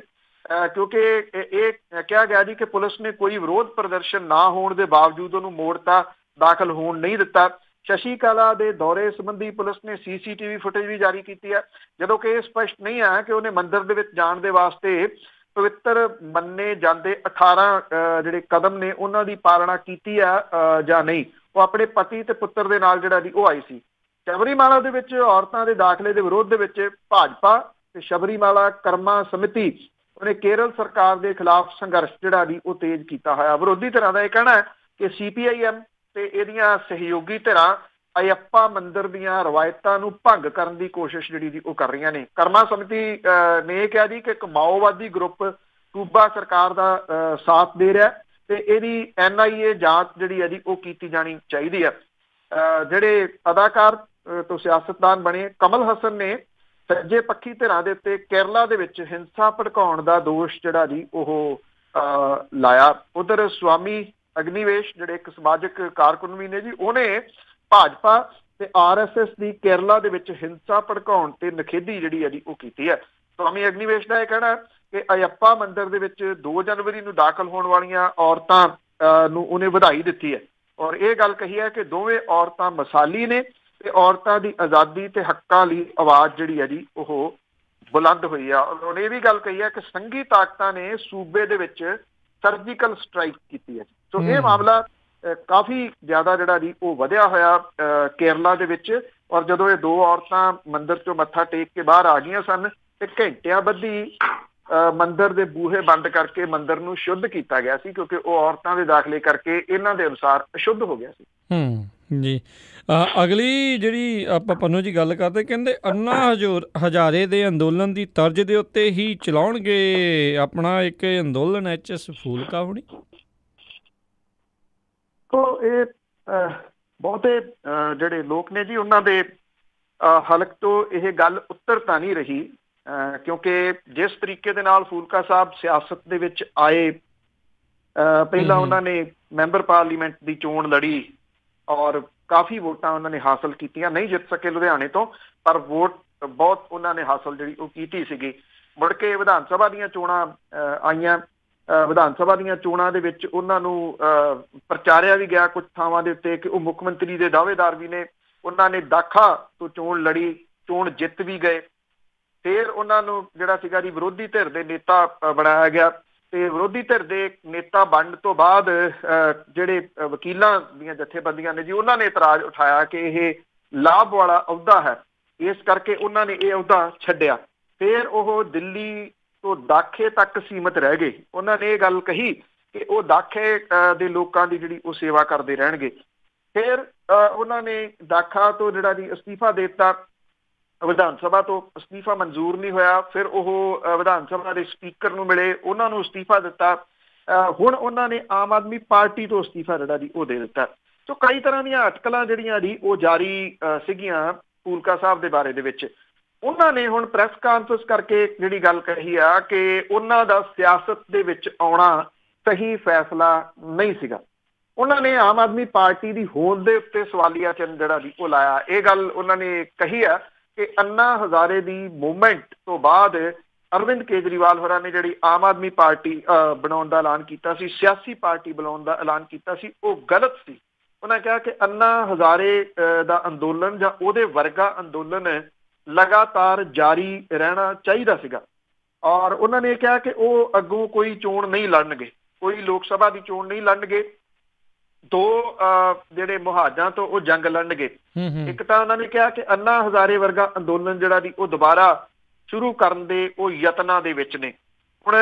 ਕਿਉਂਕਿ ਇਹ ਕਿਹਾ ਗਿਆ ਜੀ ਕਿ ਪੁਲਿਸ ਨੇ ਕੋਈ ਵਿਰੋਧ ਪ੍ਰਦਰਸ਼ਨ ਨਾ ਹੋਣ ਦੇ ਬਾਵਜੂਦ ਉਹਨੂੰ ਮੋੜਤਾ, ਦਾਖਲ ਹੋਣ ਨਹੀਂ ਦਿੱਤਾ। ਸ਼ਸ਼ੀ ਕਲਾ ਦੇ ਦੌਰੇ ਸੰਬੰਧੀ ਪੁਲਿਸ ਨੇ CCTV ਫੁਟੇਜ ਵੀ ਜਾਰੀ ਕੀਤੀ ਹੈ, ਜਦੋਂ ਕਿ ਇਹ ਸਪਸ਼ਟ ਨਹੀਂ ਹੈ ਕਿ ਉਹਨੇ ਮੰਦਿਰ ਦੇ ਵਿੱਚ ਜਾਣ ਦੇ ਵਾਸਤੇ ਪਵਿੱਤਰ ਮੰਨੇ ਜਾਂਦੇ 18 ਜਿਹੜੇ ਕਦਮ ਨੇ ਉਹਨਾਂ ਦੀ ਪਾਲਣਾ ਕੀਤੀ ਹੈ ਜਾਂ ਨਹੀਂ। ਉਹ ਆਪਣੇ ਪਤੀ ਤੇ ਪੁੱਤਰ ਦੇ ਨਾਲ ਜਿਹੜਾ ਜੀ ਉਹ ਆਈ ਸੀ। ਸ਼ਬਰੀਮਾਲਾ ਦੇ ਵਿੱਚ ਔਰਤਾਂ ਦੇ ਦਾਖਲੇ ਦੇ ਵਿਰੋਧ ਦੇ ਵਿੱਚ ਭਾਜਪਾ ਤੇ ਸ਼ਬਰੀਮਾਲਾ ਕਰਮਾ ਸਮਿਤੀ ਉਹਨੇ ਕੇਰਲ ਸਰਕਾਰ ਦੇ ਖਿਲਾਫ ਸੰਘਰਸ਼ ਜਿਹੜਾ ਜੀ ਉਹ ਤੇਜ਼ ਕੀਤਾ ਹੋਇਆ। ਵਿਰੋਧੀ ਧਿਰਾਂ ਦਾ ਇਹ ਕਹਿਣਾ ਹੈ ਕਿ CPIM ਤੇ ਇਹਦੀਆਂ ਸਹਿਯੋਗੀ ਧਿਰਾਂ ਅਯੱਪਾ ਮੰਦਿਰ ਦੀਆਂ ਰਵਾਇਤਾਂ ਨੂੰ ਭੰਗ ਕਰਨ ਦੀ ਕੋਸ਼ਿਸ਼ ਜਿਹੜੀ ਜੀ ਉਹ ਕਰ ਰਹੀਆਂ ਨੇ। ਕਰਮਾ ਸਮਿਤੀ ਨੇ ਇਹ ਕਿਹਾ ਜੀ ਕਿ ਇੱਕ ਮਾਓਵਾਦੀ ਗਰੁੱਪ ਸੂਬਾ ਸਰਕਾਰ ਦਾ ਸਾਥ ਦੇ ਰਿਹਾ ਤੇ ਇਹਦੀ NIA ਜਾਂਚ ਜਿਹੜੀ ਹੈ ਜੀ ਉਹ ਕੀਤੀ ਜਾਣੀ ਚਾਹੀਦੀ ਹੈ। ਜਿਹੜੇ ਅਦਾਕਾਰ ਤੋਂ ਸਿਆਸਤਦਾਨ ਬਣੇ, ਕਮਲ ਹਸਨ ਨੇ ਸੱਜੇ ਪੱਖੀ ਧਿਰਾਂ ਦੇ ਉੱਤੇ ਕੇਰਲਾ ਦੇ ਵਿੱਚ ਹਿੰਸਾ ਭੜਕਾਉਣ ਦਾ ਦੋਸ਼ ਜਿਹੜਾ ਜੀ ਉਹ ਲਾਇਆ। ਉਧਰ ਸਵਾਮੀ ਅਗਨੀਵੇਸ਼ ਜਿਹੜੇ ਇੱਕ ਸਮਾਜਿਕ ਕਾਰਕੁਨ ਵੀ ਨੇ ਜੀ, ਉਹਨੇ ਭਾਜਪਾ ਤੇ RSS ਦੀ ਕੇਰਲਾ ਦੇ ਵਿੱਚ ਹਿੰਸਾ ਭੜਕਾਉਣ ਤੇ ਨਿਖੇਧੀ ਜਿਹੜੀ ਹੈ ਜੀ ਉਹ ਕੀਤੀ ਹੈ। ਸਵਾਮੀ ਅਗਨੀਵੇਸ਼ ਦਾ ਇਹ ਕਹਿਣਾ ਕਿ ਅਯੱਪਾ ਮੰਦਿਰ ਦੇ ਵਿੱਚ 2 ਜਨਵਰੀ ਨੂੰ ਦਾਖਲ ਹੋਣ ਵਾਲੀਆਂ ਔਰਤਾਂ ਨੂੰ ਉਹਨੇ ਵਧਾਈ ਦਿੱਤੀ ਹੈ ਔਰ ਇਹ ਗੱਲ ਕਹੀ ਹੈ ਕਿ ਦੋਵੇਂ ਔਰਤਾਂ ਮਿਸਾਲੀ ਨੇ ਤੇ ਔਰਤਾਂ ਦੀ ਆਜ਼ਾਦੀ ਤੇ ਹੱਕਾਂ ਲਈ ਆਵਾਜ਼ ਜਿਹੜੀ ਹੈ ਜੀ ਉਹ ਬੁਲੰਦ ਹੋਈ ਆ। ਉਹਨੇ ਇਹ ਵੀ ਗੱਲ ਕਹੀ ਹੈ ਕਿ ਸੰਘੀ ਤਾਕਤਾਂ ਨੇ ਸੂਬੇ ਦੇ ਵਿੱਚ ਸਰਜੀਕਲ ਸਟ੍ਰਾਈਕ ਕੀਤੀ ਹੈ। ਸੋ ਇਹ ਮਾਮਲਾ ਕਾਫੀ ਜ਼ਿਆਦਾ ਜਿਹੜਾ ਜੀ ਉਹ ਵਧਿਆ ਹੋਇਆ ਕੇਰਲਾ ਦੇ ਵਿੱਚ। ਔਰ ਜਦੋਂ ਇਹ 2 ਔਰਤਾਂ ਮੰਦਿਰ ਚੋਂ ਮੱਥਾ ਟੇਕ ਕੇ ਬਾਹਰ ਆ ਗਈਆਂ ਸਨ ਤੇ ਘੰਟਿਆਂ ਬੱਧੀ ਮੰਦਿਰ ਦੇ ਬੂਹੇ ਬੰਦ ਕਰਕੇ ਮੰਦਿਰ ਨੂੰ ਸ਼ੁੱਧ ਕੀਤਾ ਗਿਆ ਸੀ ਕਿਉਂਕਿ ਉਹ ਔਰਤਾਂ ਦੇ ਦਾਖਲੇ ਕਰਕੇ ਇਹਨਾਂ ਦੇ ਅਨੁਸਾਰ ਅਸ਼ੁੱਧ ਹੋ ਗਿਆ ਸੀ। ਜੀ ਅਗਲੀ ਜਿਹੜੀ ਆਪਾਂ ਪੰਨੂ ਜੀ ਗੱਲ ਕਰਦੇ, ਕਹਿੰਦੇ ਅੰਨਾ ਹਜ਼ਾਰੇ ਦੇ ਅੰਦੋਲਨ ਦੀ ਤਰਜ਼ ਦੇ ਉੱਤੇ ਹੀ ਚਲਾਉਣਗੇ ਆਪਣਾ ਇੱਕ ਅੰਦੋਲਨ HS ਫੂਲਕਾ ਹੋਣੀ। ਤੋ ਇਹ ਬਹੁਤੇ ਜਿਹੜੇ ਲੋਕ ਨੇ ਜੀ ਉਹਨਾਂ ਦੇ ਹਲਕ ਤੋਂ ਇਹ ਗੱਲ ਉੱਤਰ ਤਾਂ ਨਹੀਂ ਰਹੀ ਕਿਉਂਕਿ ਜਿਸ ਤਰੀਕੇ ਦੇ ਨਾਲ ਫੂਲਕਾ ਸਾਹਿਬ ਸਿਆਸਤ ਦੇ ਵਿੱਚ ਆਏ, ਪਹਿਲਾਂ ਉਹਨਾਂ ਨੇ ਮੈਂਬਰ ਪਾਰਲੀਮੈਂਟ ਦੀ ਚੋਣ ਲੜੀ ਔਰ ਕਾਫੀ ਵੋਟਾਂ ਉਹਨਾਂ ਨੇ ਹਾਸਲ ਕੀਤੀਆਂ। ਨਹੀਂ ਜਿੱਤ ਸਕੇ ਲੁਧਿਆਣੇ ਤੋਂ, ਪਰ ਵੋਟ ਬਹੁਤ ਉਹਨਾਂ ਨੇ ਹਾਸਲ ਜਿਹੜੀ ਉਹ ਕੀਤੀ ਸੀਗੀ। ਮੁੜ ਕੇ ਵਿਧਾਨ ਸਭਾ ਦੀਆਂ ਚੋਣਾਂ ਆਈਆਂ। ਵਿਧਾਨ ਸਭਾ ਦੀਆਂ ਚੋਣਾਂ ਦੇ ਵਿੱਚ ਉਹਨਾਂ ਨੂੰ ਪ੍ਰਚਾਰਿਆ ਵੀ ਗਿਆ ਕੁਝ ਥਾਵਾਂ ਦੇ ਉੱਤੇ ਕਿ ਉਹ ਮੁੱਖ ਮੰਤਰੀ ਦੇ ਦਾਅਵੇਦਾਰ ਵੀ ਨੇ। ਉਹਨਾਂ ਨੇ ਦਾਖਾ ਤੋਂ ਚੋਣ ਲੜੀ, ਚੋਣ ਜਿੱਤ ਵੀ ਗਏ। ਫਿਰ ਉਹਨਾਂ ਨੂੰ ਜਿਹੜਾ ਸੀਗਾ ਜੀ ਵਿਰੋਧੀ ਧਿਰ ਦੇ ਨੇਤਾ ਬਣਾਇਆ ਗਿਆ ਤੇ ਵਿਰੋਧੀ ਧਿਰ ਦੇ ਨੇਤਾ ਬਣਨ ਤੋਂ ਬਾਅਦ ਜਿਹੜੇ ਵਕੀਲਾਂ ਦੀਆਂ ਜਥੇਬੰਦੀਆਂ ਨੇ ਜੀ ਉਹਨਾਂ ਨੇ ਇਤਰਾਜ਼ ਉਠਾਇਆ ਕਿ ਇਹ ਲਾਭ ਵਾਲਾ ਅਹੁਦਾ ਹੈ, ਇਸ ਕਰਕੇ ਉਹਨਾਂ ਨੇ ਇਹ ਅਹੁਦਾ ਛੱਡਿਆ। ਫਿਰ ਉਹ ਦਿੱਲੀ ਤੋਂ ਦਾਖੇ ਤੱਕ ਸੀਮਤ ਰਹਿ ਗਏ। ਉਹਨਾਂ ਨੇ ਇਹ ਗੱਲ ਕਹੀ ਕਿ ਉਹ ਦਾਖੇ ਦੇ ਲੋਕਾਂ ਦੀ ਜਿਹੜੀ ਉਹ ਸੇਵਾ ਕਰਦੇ ਰਹਿਣਗੇ। ਫਿਰ ਉਹਨਾਂ ਨੇ ਦਾਖਾ ਤੋਂ ਜਿਹੜਾ ਜੀ ਅਸਤੀਫਾ ਦੇ ਦਿੱਤਾ। ਵਿਧਾਨ ਸਭਾ ਤੋਂ ਅਸਤੀਫਾ ਮਨਜ਼ੂਰ ਨਹੀਂ ਹੋਇਆ। ਫਿਰ ਉਹ ਵਿਧਾਨ ਸਭਾ ਦੇ ਸਪੀਕਰ ਨੂੰ ਮਿਲੇ, ਉਹਨਾਂ ਨੂੰ ਅਸਤੀਫਾ ਦਿੱਤਾ। ਹੁਣ ਉਹਨਾਂ ਨੇ ਆਮ ਆਦਮੀ ਪਾਰਟੀ ਤੋਂ ਅਸਤੀਫਾ ਜਿਹੜਾ ਜੀ ਉਹ ਦੇ ਦਿੱਤਾ। ਸੋ ਕਈ ਤਰ੍ਹਾਂ ਦੀਆਂ ਅਟਕਲਾਂ ਜਿਹੜੀਆਂ ਜੀ ਉਹ ਜਾਰੀ ਸੀਗੀਆਂ ਫੂਲਕਾ ਸਾਹਿਬ ਦੇ ਬਾਰੇ ਦੇ ਵਿੱਚ। ਉਹਨਾਂ ਨੇ ਹੁਣ ਪ੍ਰੈਸ ਕਾਨਫਰੰਸ ਕਰਕੇ ਜਿਹੜੀ ਗੱਲ ਕਹੀ ਆ ਕਿ ਉਹਨਾਂ ਦਾ ਸਿਆਸਤ ਦੇ ਵਿੱਚ ਆਉਣਾ ਸਹੀ ਫੈਸਲਾ ਨਹੀਂ ਸੀਗਾ। ਉਹਨਾਂ ਨੇ ਆਮ ਆਦਮੀ ਪਾਰਟੀ ਦੀ ਹੋਂਦ ਦੇ ਉੱਤੇ ਸਵਾਲੀਆ ਚਿੰਨ੍ਹ ਜਿਹੜਾ ਜੀ ਉਹ ਲਾਇਆ। ਇਹ ਗੱਲ ਉਹਨਾਂ ਨੇ ਕਹੀ ਆ ਕਿ ਅੰਨਾ ਹਜ਼ਾਰੇ ਦੀ ਮੂਵਮੈਂਟ ਤੋਂ ਬਾਅਦ ਅਰਵਿੰਦ ਕੇਜਰੀਵਾਲ ਹੋਰਾਂ ਨੇ ਜਿਹੜੀ ਆਮ ਆਦਮੀ ਪਾਰਟੀ ਬਣਾਉਣ ਦਾ ਐਲਾਨ ਕੀਤਾ ਸੀ, ਸਿਆਸੀ ਪਾਰਟੀ ਬਣਾਉਣ ਦਾ ਐਲਾਨ ਕੀਤਾ ਸੀ, ਉਹ ਗਲਤ ਸੀ। ਉਹਨਾਂ ਕਿਹਾ ਕਿ ਅੰਨਾ ਹਜ਼ਾਰੇ ਦਾ ਅੰਦੋਲਨ ਜਾਂ ਉਹਦੇ ਵਰਗਾ ਅੰਦੋਲਨ ਲਗਾਤਾਰ ਜਾਰੀ ਰਹਿਣਾ ਚਾਹੀਦਾ ਸੀਗਾ। ਔਰ ਉਹਨਾਂ ਨੇ ਕਿਹਾ ਕਿ ਉਹ ਅੱਗੋਂ ਕੋਈ ਚੋਣ ਨਹੀਂ ਲੜਨਗੇ, ਕੋਈ ਲੋਕ ਸਭਾ ਦੀ ਚੋਣ ਨਹੀਂ ਲੜਨਗੇ। 2 ਜਿਹੜੇ ਮੁਹਾਜਾਂ ਤੋਂ ਉਹ ਜੰਗ ਲੜਨਗੇ। ਇੱਕ ਤਾਂ ਉਹਨਾਂ ਨੇ ਕਿਹਾ ਕਿ ਅੰਨਾ ਹਜ਼ਾਰੇ ਵਰਗਾ ਅੰਦੋਲਨ ਜਿਹੜਾ ਜੀ ਉਹ ਦੁਬਾਰਾ ਸ਼ੁਰੂ ਕਰਨ ਦੇ ਉਹ ਯਤਨਾਂ ਦੇ ਵਿੱਚ ਨੇ। ਹੁਣ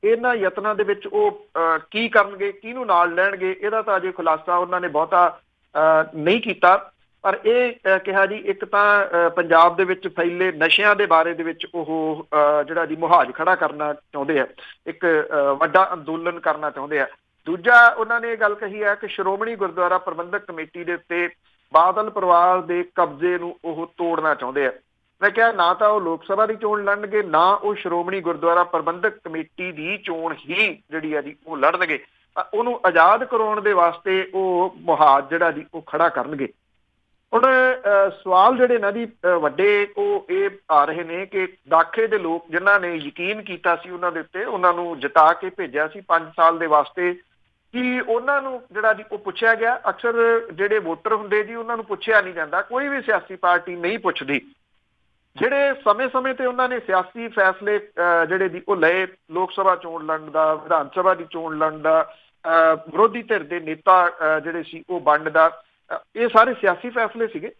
ਇਹਨਾਂ ਯਤਨਾਂ ਦੇ ਵਿੱਚ ਉਹ ਕੀ ਕਰਨਗੇ, ਕਿਹਨੂੰ ਨਾਲ ਲੈਣਗੇ, ਇਹਦਾ ਤਾਂ ਅਜੇ ਖੁਲਾਸਾ ਉਹਨਾਂ ਨੇ ਬਹੁਤਾ ਨਹੀਂ ਕੀਤਾ। ਪਰ ਇਹ ਕਿਹਾ ਜੀ ਇੱਕ ਤਾਂ ਪੰਜਾਬ ਦੇ ਵਿੱਚ ਫੈਲੇ ਨਸ਼ਿਆਂ ਦੇ ਬਾਰੇ ਦੇ ਵਿੱਚ ਉਹ ਜਿਹੜਾ ਜੀ ਮੁਹਾਜ ਖੜਾ ਕਰਨਾ ਚਾਹੁੰਦੇ ਆ, ਇੱਕ ਵੱਡਾ ਅੰਦੋਲਨ ਕਰਨਾ ਚਾਹੁੰਦੇ ਆ। ਦੂਜਾ ਉਹਨਾਂ ਨੇ ਇਹ ਗੱਲ ਕਹੀ ਹੈ ਕਿ ਸ਼੍ਰੋਮਣੀ ਗੁਰਦੁਆਰਾ ਪ੍ਰਬੰਧਕ ਕਮੇਟੀ ਦੇ ਉੱਤੇ ਬਾਦਲ ਪਰਿਵਾਰ ਦੇ ਕਬਜ਼ੇ ਨੂੰ ਉਹ ਤੋੜਨਾ ਚਾਹੁੰਦੇ ਆ। ਮੈਂ ਕਿਹਾ ਨਾ ਤਾਂ ਉਹ ਲੋਕ ਸਭਾ ਦੀ ਚੋਣ ਲੜਨਗੇ, ਨਾ ਉਹ ਸ਼੍ਰੋਮਣੀ ਗੁਰਦੁਆਰਾ ਪ੍ਰਬੰਧਕ ਕਮੇਟੀ ਦੀ ਚੋਣ ਹੀ ਜਿਹੜੀ ਆ ਜੀ ਉਹ ਲੜਨਗੇ। ਉਹਨੂੰ ਆਜ਼ਾਦ ਕਰਾਉਣ ਦੇ ਵਾਸਤੇ ਉਹ ਮੁਹਾਜ ਜਿਹੜਾ ਜੀ ਉਹ ਖੜਾ ਕਰਨਗੇ। ਹੁਣ ਸਵਾਲ ਜਿਹੜੇ ਨਾ ਜੀ ਵੱਡੇ ਉਹ ਇਹ ਆ ਰਹੇ ਨੇ ਕਿ ਦਾਖੇ ਦੇ ਲੋਕ ਜਿਨ੍ਹਾਂ ਨੇ ਯਕੀਨ ਕੀਤਾ ਸੀ ਉਹਨਾਂ ਦੇ ਉੱਤੇ, ਉਹਨਾਂ ਨੂੰ ਜਿਤਾ ਕੇ ਭੇਜਿਆ ਸੀ 5 ਸਾਲ ਦੇ ਵਾਸਤੇ, ਕਿ ਉਹਨਾਂ ਨੂੰ ਜਿਹੜਾ ਜੀ ਉਹ ਪੁੱਛਿਆ ਗਿਆ। ਅਕਸਰ ਜਿਹੜੇ ਵੋਟਰ ਹੁੰਦੇ ਜੀ ਉਹਨਾਂ ਨੂੰ ਪੁੱਛਿਆ ਨਹੀਂ ਜਾਂਦਾ, ਕੋਈ ਵੀ ਸਿਆਸੀ ਪਾਰਟੀ ਨਹੀਂ ਪੁੱਛਦੀ। ਜਿਹੜੇ ਸਮੇਂ-ਸਮੇਂ ਤੇ ਉਹਨਾਂ ਨੇ ਸਿਆਸੀ ਫੈਸਲੇ ਜਿਹੜੇ ਜੀ ਉਹ ਲਏ, ਲੋਕ ਸਭਾ ਚੋਣ ਲੜਨ ਦਾ, ਵਿਧਾਨ ਸਭਾ ਦੀ ਚੋਣ ਲੜਨ ਦਾ, ਵਿਰੋਧੀ ਧਿਰ ਦੇ ਨੇਤਾ ਜਿਹੜੇ ਸੀ ਉਹ ਬਣਨ ਦਾ, ਇਹ ਸਾਰੇ ਸਿਆਸੀ ਫੈਸਲੇ ਸੀਗੇ।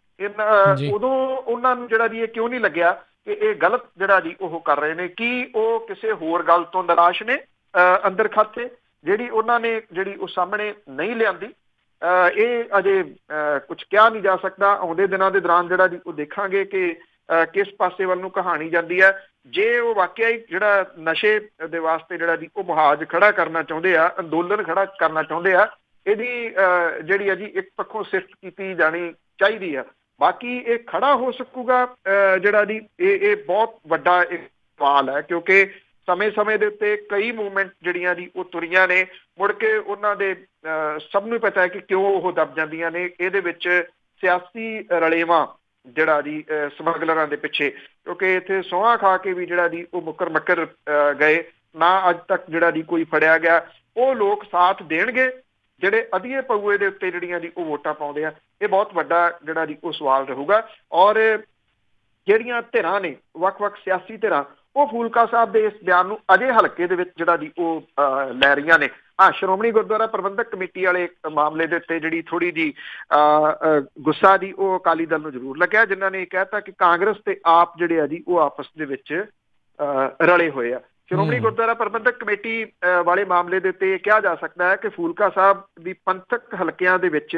ਉਦੋਂ ਉਹਨਾਂ ਨੂੰ ਜਿਹੜਾ ਜੀ ਇਹ ਕਿਉਂ ਨਹੀਂ ਲੱਗਿਆ ਕਿ ਇਹ ਗਲਤ ਜਿਹੜਾ ਜੀ ਉਹ ਕਰ ਰਹੇ ਨੇ? ਕੀ ਉਹ ਕਿਸੇ ਹੋਰ ਗੱਲ ਤੋਂ ਨਿਰਾਸ਼ ਨੇ ਅੰਦਰ ਖਾਤੇ, ਜਿਹੜੀ ਉਹਨਾਂ ਨੇ ਜਿਹੜੀ ਉਹ ਸਾਹਮਣੇ ਨਹੀਂ ਲਿਆਂਦੀ? ਇਹ ਅਜੇ ਕੁਝ ਕਿਹਾ ਨਹੀਂ ਜਾ ਸਕਦਾ। ਆਉਂਦੇ ਦਿਨਾਂ ਦੇ ਦੌਰਾਨ ਜਿਹੜਾ ਜੀ ਉਹ ਦੇਖਾਂਗੇ ਕਿ ਕਿਸ ਪਾਸੇ ਵੱਲ ਨੂੰ ਕਹਾਣੀ ਜਾਂਦੀ ਹੈ। ਜੇ ਉਹ ਵਾਕਿਆ ਹੀ ਜਿਹੜਾ ਨਸ਼ੇ ਦੇ ਵਾਸਤੇ ਜਿਹੜਾ ਜੀ ਉਹ ਮੁਹਾਜ਼ ਖੜਾ ਕਰਨਾ ਚਾਹੁੰਦੇ ਆ, ਅੰਦੋਲਨ ਖੜਾ ਕਰਨਾ ਚਾਹੁੰਦੇ ਆ, ਇਹਦੀ ਜਿਹੜੀ ਆ ਜੀ ਇੱਕ ਪੱਖੋਂ ਸਿਫਤ ਕੀਤੀ ਜਾਣੀ ਚਾਹੀਦੀ ਆ। ਬਾਕੀ ਇਹ ਖੜਾ ਹੋ ਸਕੂਗਾ ਜਿਹੜਾ ਜੀ ਇਹ ਬਹੁਤ ਵੱਡਾ ਇੱਕ ਸਵਾਲ ਹੈ, ਕਿਉਂਕਿ ਸਮੇਂ ਦੇ ਉੱਤੇ ਕਈ ਮੂਵਮੈਂਟ ਜਿਹੜੀਆਂ ਜੀ ਉਹ ਤੁਰੀਆਂ ਨੇ, ਮੁੜ ਕੇ ਉਹਨਾਂ ਦੇ ਸਭ ਨੂੰ ਪਤਾ ਹੈ ਕਿ ਕਿਉਂ ਉਹ ਦਬ ਜਾਂਦੀਆਂ ਨੇ। ਇਹਦੇ ਵਿੱਚ ਸਿਆਸੀ ਰਲੇਵਾਂ ਜਿਹੜਾ ਜੀ ਸਮਗਲਰਾਂ ਦੇ ਪਿੱਛੇ, ਕਿਉਂਕਿ ਇੱਥੇ ਸਹੁੰ ਖਾ ਕੇ ਵੀ ਜਿਹੜਾ ਜੀ ਉਹ ਮੁੱਕਰ ਗਏ ਨਾ, ਅੱਜ ਤੱਕ ਜਿਹੜਾ ਜੀ ਕੋਈ ਫੜਿਆ ਗਿਆ। ਉਹ ਲੋਕ ਸਾਥ ਦੇਣਗੇ ਜਿਹੜੇ ਅਧੀਏ ਪਊਏ ਦੇ ਉੱਤੇ ਜਿਹੜੀਆਂ ਜੀ ਉਹ ਵੋਟਾਂ ਪਾਉਂਦੇ ਆ। ਇਹ ਬਹੁਤ ਵੱਡਾ ਜਿਹੜਾ ਜੀ ਉਹ ਸਵਾਲ ਰਹੂਗਾ। ਔਰ ਜਿਹੜੀਆਂ ਧਿਰਾਂ ਨੇ, ਵੱਖ-ਵੱਖ ਸਿਆਸੀ ਧਿਰਾਂ, ਉਹ ਫੂਲਕਾ ਸਾਹਿਬ ਦੇ ਇਸ ਬਿਆਨ ਨੂੰ ਅਜੇ ਹਲਕੇ ਦੇ ਵਿੱਚ ਜਿਹੜਾ ਜੀ ਉਹ ਲੈ ਰਹੀਆਂ ਨੇ। ਹਾਂ, ਸ਼੍ਰੋਮਣੀ ਗੁਰਦੁਆਰਾ ਪ੍ਰਬੰਧਕ ਕਮੇਟੀ ਵਾਲੇ ਮਾਮਲੇ ਦੇ ਉੱਤੇ ਜਿਹੜੀ ਥੋੜ੍ਹੀ ਜਿਹੀ ਗੁੱਸਾ ਦੀ ਉਹ ਅਕਾਲੀ ਦਲ ਨੂੰ ਜ਼ਰੂਰ ਲੱਗਿਆ, ਜਿਨ੍ਹਾਂ ਨੇ ਇਹ ਕਹਿਤਾ ਕਿ ਕਾਂਗਰਸ ਤੇ ਆਪ ਜਿਹੜੇ ਆ ਜੀ ਉਹ ਆਪਸ ਦੇ ਵਿੱਚ ਰਲੇ ਹੋਏ ਆ। ਸ਼੍ਰੋਮਣੀ ਗੁਰਦੁਆਰਾ ਪ੍ਰਬੰਧਕ ਕਮੇਟੀ ਵਾਲੇ ਮਾਮਲੇ ਦੇ ਉੱਤੇ ਇਹ ਕਿਹਾ ਜਾ ਸਕਦਾ ਹੈ ਕਿ ਫੂਲਕਾ ਸਾਹਿਬ ਦੀ ਪੰਥਕ ਹਲਕਿਆਂ ਦੇ ਵਿੱਚ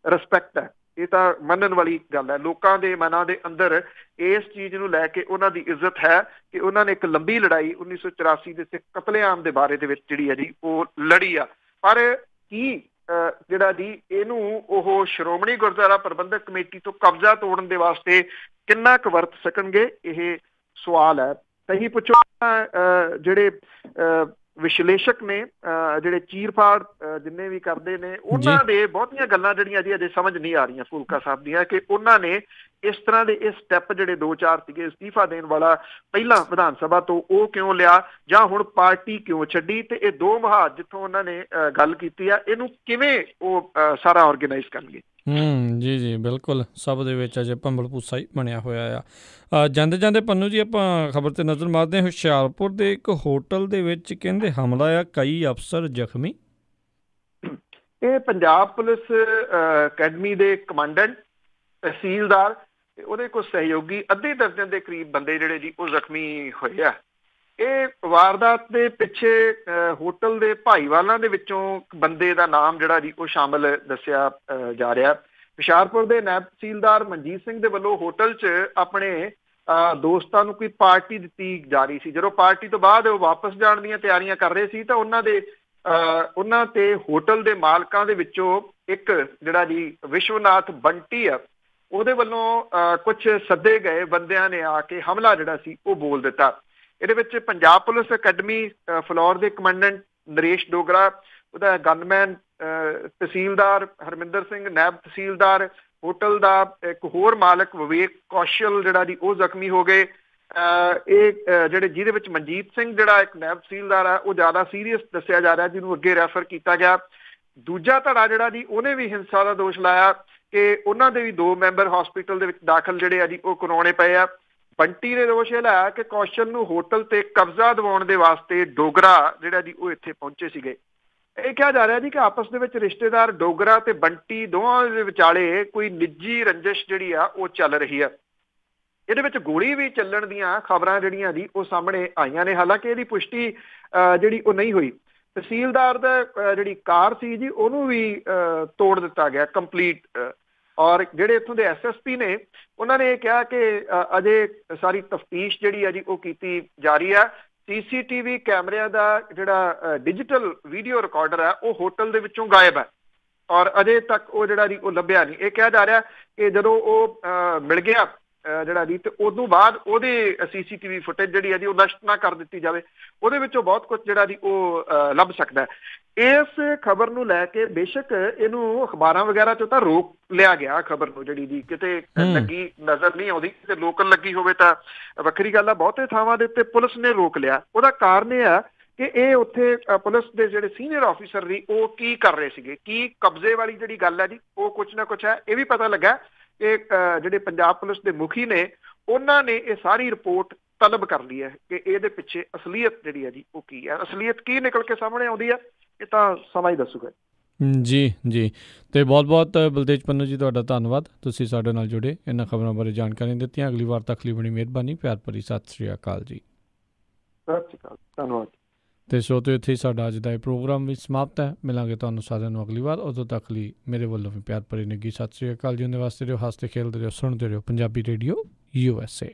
ਰਿਸਪੈਕਟ ਹੈ। ਇਹ ਤਾਂ ਮੰਨਣ ਵਾਲੀ ਗੱਲ ਹੈ। ਲੋਕਾਂ ਦੇ ਮਨਾਂ ਦੇ ਅੰਦਰ ਇਸ ਚੀਜ਼ ਨੂੰ ਲੈ ਕੇ ਉਹਨਾਂ ਦੀ ਇੱਜ਼ਤ ਹੈ ਕਿ ਉਹਨਾਂ ਨੇ ਇੱਕ ਲੰਬੀ ਲੜਾਈ 1984 ਦੇ ਸਿੱਖ ਕਤਲੇਆਮ ਦੇ ਬਾਰੇ ਦੇ ਵਿੱਚ ਜਿਹੜੀ ਹੈ ਜੀ ਉਹ ਲੜੀ ਆ। ਪਰ ਕੀ ਜਿਹੜਾ ਜੀ ਇਹਨੂੰ ਉਹ ਸ਼੍ਰੋਮਣੀ ਗੁਰਦੁਆਰਾ ਪ੍ਰਬੰਧਕ ਕਮੇਟੀ ਤੋਂ ਕਬਜ਼ਾ ਤੋੜਨ ਦੇ ਵਾਸਤੇ ਕਿੰਨਾ ਕੁ ਵਰਤ ਸਕਣਗੇ, ਇਹ ਸਵਾਲ ਹੈ। ਸਹੀ ਪੁੱਛੋ, ਜਿਹੜੇ ਵਿਸ਼ਲੇਸ਼ਕ ਨੇ, ਜਿਹੜੇ ਚੀਰ ਫਾੜ ਜਿੰਨੇ ਵੀ ਕਰਦੇ ਨੇ, ਉਹਨਾਂ ਦੇ ਬਹੁਤੀਆਂ ਗੱਲਾਂ ਜਿਹੜੀਆਂ ਜੀ ਅਜੇ ਸਮਝ ਨਹੀਂ ਆ ਰਹੀਆਂ ਫੂਲਕਾ ਸਾਹਿਬ ਦੀਆਂ, ਕਿ ਉਹਨਾਂ ਨੇ ਇਸ ਤਰ੍ਹਾਂ ਦੇ ਇਹ ਸਟੈਪ ਜਿਹੜੇ 2-4 ਸੀਗੇ ਅਸਤੀਫਾ ਦੇਣ ਵਾਲਾ ਪਹਿਲਾਂ ਵਿਧਾਨ ਸਭਾ ਤੋਂ, ਉਹ ਕਿਉਂ ਲਿਆ, ਜਾਂ ਹੁਣ ਪਾਰਟੀ ਕਿਉਂ ਛੱਡੀ, ਤੇ ਇਹ ਦੋ ਮੁਹਾਜ਼ ਜਿੱਥੋਂ ਉਹਨਾਂ ਨੇ ਗੱਲ ਕੀਤੀ ਆ, ਇਹਨੂੰ ਕਿਵੇਂ ਉਹ ਸਾਰਾ ਆਰਗੇਨਾਈਜ਼ ਕਰਨਗੇ। ਜੀ ਬਿਲਕੁਲ, ਸਭ ਦੇ ਵਿੱਚ ਅਜੇ ਭੰਬਲ ਭੂਸਾ ਹੀ ਬਣਿਆ ਹੋਇਆ ਆ। ਜਾਂਦੇ ਪੰਨੂ ਜੀ, ਆਪਾਂ ਖਬਰ ਤੇ ਨਜ਼ਰ ਮਾਰਦੇ ਹਾਂ। ਹੁਸ਼ਿਆਰਪੁਰ ਦੇ ਇੱਕ ਹੋਟਲ ਦੇ ਵਿੱਚ ਕਹਿੰਦੇ ਹਮਲਾ ਆ, ਕਈ ਅਫਸਰ ਜ਼ਖਮੀ। ਇਹ ਪੰਜਾਬ ਪੁਲਿਸ ਅਕੈਡਮੀ ਦੇ ਕਮਾਂਡੈਂਟ, ਤਹਿਸੀਲਦਾਰ ਤੇ ਉਹਦੇ ਕੁਝ ਸਹਿਯੋਗੀ, ਅੱਧੇ ਦਰਜਨ ਦੇ ਕਰੀਬ ਬੰਦੇ ਜਿਹੜੇ ਜੀ ਉਹ ਜ਼ਖਮੀ ਹੋਏ ਆ। ਇਹ ਵਾਰਦਾਤ ਦੇ ਪਿੱਛੇ ਹੋਟਲ ਦੇ ਭਾਈਵਾਲਾਂ ਦੇ ਵਿੱਚੋਂ ਬੰਦੇ ਦਾ ਨਾਮ ਜਿਹੜਾ ਜੀ ਉਹ ਸ਼ਾਮਲ ਦੱਸਿਆ ਜਾ ਰਿਹਾ। ਹੁਸ਼ਿਆਰਪੁਰ ਦੇ ਨਾਇਬ ਤਹਿਸੀਲਦਾਰ ਮਨਜੀਤ ਸਿੰਘ ਦੇ ਵੱਲੋਂ ਹੋਟਲ 'ਚ ਆਪਣੇ ਦੋਸਤਾਂ ਨੂੰ ਕੋਈ ਪਾਰਟੀ ਦਿੱਤੀ ਜਾ ਰਹੀ ਸੀ। ਜਦੋਂ ਪਾਰਟੀ ਤੋਂ ਬਾਅਦ ਉਹ ਵਾਪਸ ਜਾਣ ਦੀਆਂ ਤਿਆਰੀਆਂ ਕਰ ਰਹੇ ਸੀ ਤਾਂ ਉਹਨਾਂ ਤੇ ਹੋਟਲ ਦੇ ਮਾਲਕਾਂ ਦੇ ਵਿੱਚੋਂ ਇੱਕ ਜਿਹੜਾ ਜੀ ਵਿਸ਼ਵਨਾਥ ਬੰਟੀ ਆ, ਉਹਦੇ ਵੱਲੋਂ ਕੁਝ ਸੱਦੇ ਗਏ ਬੰਦਿਆਂ ਨੇ ਆ ਕੇ ਹਮਲਾ ਜਿਹੜਾ ਸੀ ਉਹ ਬੋਲ ਦਿੱਤਾ। ਇਹਦੇ ਵਿੱਚ ਪੰਜਾਬ ਪੁਲਿਸ ਅਕੈਡਮੀ ਫਲੋਰ ਦੇ ਕਮਾਂਡੈਂਟ ਨਰੇਸ਼ ਡੋਗਰਾ, ਉਹਦਾ ਗਨਮੈਨ ਤਹਿਸੀਲਦਾਰ ਹਰਮਿੰਦਰ ਸਿੰਘ, ਨਾਇਬ ਤਹਿਸੀਲਦਾਰ ਹੋਟਲ ਦਾ ਇੱਕ ਹੋਰ ਮਾਲਕ ਵਿਵੇਕ ਕੌਸ਼ਲ ਜਿਹੜਾ ਜੀ ਉਹ ਜ਼ਖਮੀ ਹੋ ਗਏ। ਇਹ ਜਿਹਦੇ ਵਿੱਚ ਮਨਜੀਤ ਸਿੰਘ ਜਿਹੜਾ ਇੱਕ ਨਾਇਬ ਤਹਿਸੀਲਦਾਰ ਆ, ਉਹ ਜ਼ਿਆਦਾ ਸੀਰੀਅਸ ਦੱਸਿਆ ਜਾ ਰਿਹਾ, ਜਿਹਨੂੰ ਅੱਗੇ ਰੈਫਰ ਕੀਤਾ ਗਿਆ। ਦੂਜਾ ਧੜਾ ਜਿਹੜਾ ਜੀ ਉਹਨੇ ਵੀ ਹਿੰਸਾ ਦਾ ਦੋਸ਼ ਲਾਇਆ ਕਿ ਉਹਨਾਂ ਦੇ ਵੀ 2 ਮੈਂਬਰ ਹਸਪੀਟਲ ਦੇ ਵਿੱਚ ਦਾਖਲ ਜਿਹੜੇ ਆ ਜੀ ਉਹ ਕਰਾਉਣੇ ਪਏ ਆ। ਬੰਟੀ ਨੇ ਦੋਸ਼ ਇਹ ਲਾਇਆ ਕਿ ਕੌਸ਼ਲ ਨੂੰ ਹੋਟਲ ਤੇ ਕਬਜ਼ਾ ਦਿਵਾਉਣ ਦੇ ਵਾਸਤੇ ਡੋਗਰਾ ਜਿਹੜਾ ਜੀ ਉਹ ਇੱਥੇ ਪਹੁੰਚੇ ਸੀਗੇ। ਇਹ ਕਿਹਾ ਜਾ ਰਿਹਾ ਜੀ ਕਿ ਆਪਸ ਦੇ ਵਿੱਚ ਰਿਸ਼ਤੇਦਾਰ ਡੋਗਰਾ ਤੇ ਬੰਟੀ ਦੋਵਾਂ ਦੇ ਵਿਚਾਲੇ ਕੋਈ ਨਿੱਜੀ ਰੰਜਿਸ਼ ਜਿਹੜੀ ਆ ਉਹ ਚੱਲ ਰਹੀ ਆ। ਇਹਦੇ ਵਿੱਚ ਗੋਲੀ ਵੀ ਚੱਲਣ ਦੀਆਂ ਖਬਰਾਂ ਜਿਹੜੀਆਂ ਜੀ ਉਹ ਸਾਹਮਣੇ ਆਈਆਂ ਨੇ। ਹਾਲਾਂਕਿ ਇਹਦੀ ਪੁਸ਼ਟੀ ਜਿਹੜੀ ਉਹ ਨਹੀਂ ਹੋਈ। ਤਹਿਸੀਲਦਾਰ ਦਾ ਜਿਹੜੀ ਕਾਰ ਸੀ ਜੀ ਉਹਨੂੰ ਵੀ ਤੋੜ ਦਿੱਤਾ ਗਿਆ ਕੰਪਲੀਟ। ਔਰ ਜਿਹੜੇ ਇੱਥੋਂ ਦੇ SSP ਨੇ ਉਹਨਾਂ ਨੇ ਇਹ ਕਿਹਾ ਕਿ ਅਜੇ ਸਾਰੀ ਤਫਤੀਸ਼ ਜਿਹੜੀ ਆ ਜੀ ਉਹ ਕੀਤੀ ਜਾ ਰਹੀ ਆ। CCTV ਕੈਮਰਿਆਂ ਦਾ ਜਿਹੜਾ ਡਿਜੀਟਲ ਵੀਡੀਓ ਰਿਕਾਰਡਰ ਹੈ ਉਹ ਹੋਟਲ ਦੇ ਵਿੱਚੋਂ ਗਾਇਬ ਹੈ ਔਰ ਅਜੇ ਤੱਕ ਉਹ ਜਿਹੜਾ ਜੀ ਉਹ ਲੱਭਿਆ ਨਹੀਂ। ਇਹ ਕਿਹਾ ਜਾ ਰਿਹਾ ਕਿ ਜਦੋਂ ਉਹ ਮਿਲ ਗਿਆ ਜਿਹੜਾ ਜੀ ਤੇ ਉਦੋਂ ਬਾਅਦ ਉਹਦੇ CCTV ਫੁਟੇਜ ਜਿਹੜੀ ਹੈ ਜੀ ਉਹ ਨਸ਼ਟ ਨਾ ਕਰ ਦਿੱਤੀ ਜਾਵੇ। ਉਹਦੇ ਵਿੱਚੋਂ ਬਹੁਤ ਕੁਝ ਜਿਹੜਾ ਜੀ ਉਹ ਲੱਭ ਸਕਦਾ ਹੈ। ਇਸ ਖਬਰ ਨੂੰ ਲੈ ਕੇ ਬੇਸ਼ੱਕ ਇਹਨੂੰ ਅਖਬਾਰਾਂ ਵਗੈਰਾ ਚੋਂ ਤਾਂ ਰੋਕ ਲਿਆ ਗਿਆ, ਖਬਰ ਨੂੰ ਜਿਹੜੀ ਜੀ ਕਿਤੇ ਲੱਗੀ ਨਜ਼ਰ ਨਹੀਂ ਆਉਂਦੀ, ਕਿਤੇ ਲੋਕਲ ਲੱਗੀ ਹੋਵੇ ਤਾਂ ਵੱਖਰੀ ਗੱਲ ਆ। ਬਹੁਤੇ ਥਾਵਾਂ ਦੇ ਉੱਤੇ ਪੁਲਿਸ ਨੇ ਰੋਕ ਲਿਆ। ਉਹਦਾ ਕਾਰਨ ਇਹ ਆ ਕਿ ਇਹ ਉੱਥੇ ਪੁਲਿਸ ਦੇ ਜਿਹੜੇ ਸੀਨੀਅਰ ਆਫੀਸਰ ਸੀ ਉਹ ਕੀ ਕਰ ਰਹੇ ਸੀਗੇ, ਕੀ ਕਬਜ਼ੇ ਵਾਲੀ ਜਿਹੜੀ ਗੱਲ ਹੈ ਜੀ ਉਹ ਕੁਛ ਨਾ ਕੁਛ ਹੈ। ਇਹ ਵੀ ਪਤਾ ਲੱਗਾ ਕਿ ਜਿਹੜੇ ਪੰਜਾਬ ਪੁਲਿਸ ਦੇ ਮੁਖੀ ਨੇ ਉਹਨਾਂ ਨੇ ਇਹ ਸਾਰੀ ਰਿਪੋਰਟ ਤਲਬ ਕਰ ਲਈ ਹੈ ਕਿ ਇਹਦੇ ਪਿੱਛੇ ਅਸਲੀਅਤ ਜਿਹੜੀ ਹੈ ਜੀ ਉਹ ਕੀ ਹੈ। ਅਸਲੀਅਤ ਕੀ ਨਿਕਲ ਕੇ ਸਾਹਮਣੇ ਆਉਂਦੀ ਹੈ ਇਹ ਤਾਂ ਸਮਾਂ ਹੀ ਦੱਸੂਗਾ। ਜੀ ਤੇ ਬਹੁਤ ਬਲਤੇਜ ਪੰਨੂ ਜੀ ਤੁਹਾਡਾ ਧੰਨਵਾਦ, ਤੁਸੀਂ ਸਾਡੇ ਨਾਲ ਜੁੜੇ, ਇਹਨਾਂ ਖਬਰਾਂ ਬਾਰੇ ਜਾਣਕਾਰੀ ਦਿੱਤੀਆਂ। ਅਗਲੀ ਵਾਰ ਤੱਕ ਲਈ ਬੜੀ ਮਿਹਰਬਾਨੀ। ਪਿਆਰ ਭਰੀ ਸਤਿ ਸ਼੍ਰੀ ਅਕਾਲ ਜੀ। ਸਤਿ ਸ਼੍ਰੀ ਅਕਾਲ, ਧੰਨਵਾਦ। ਤੇ ਸੋ ਇੱਥੇ ਸਾਡਾ ਅੱਜ ਦਾ ਇਹ ਪ੍ਰੋਗਰਾਮ ਵੀ ਸਮਾਪਤ ਹੈ। ਮਿਲਾਂਗੇ ਤੁਹਾਨੂੰ ਸਾਰਿਆਂ ਨੂੰ ਅਗਲੀ ਵਾਰ। ਉਦੋਂ ਤੱਕ ਲਈ ਮੇਰੇ ਵੱਲੋਂ ਵੀ ਪਿਆਰ ਭਰੀ ਨਿੱਘੀ ਸਤਿ ਸ਼੍ਰੀ ਅਕਾਲ ਜੀ। ਉਹਦੇ ਵਾਸਤੇ ਰਹੋ, ਹੱਸਦੇ ਖੇਡਦੇ ਰਹੋ, ਸੁਣਦੇ ਰਹੋ ਪੰਜਾਬੀ ਰੇਡੀਓ USA।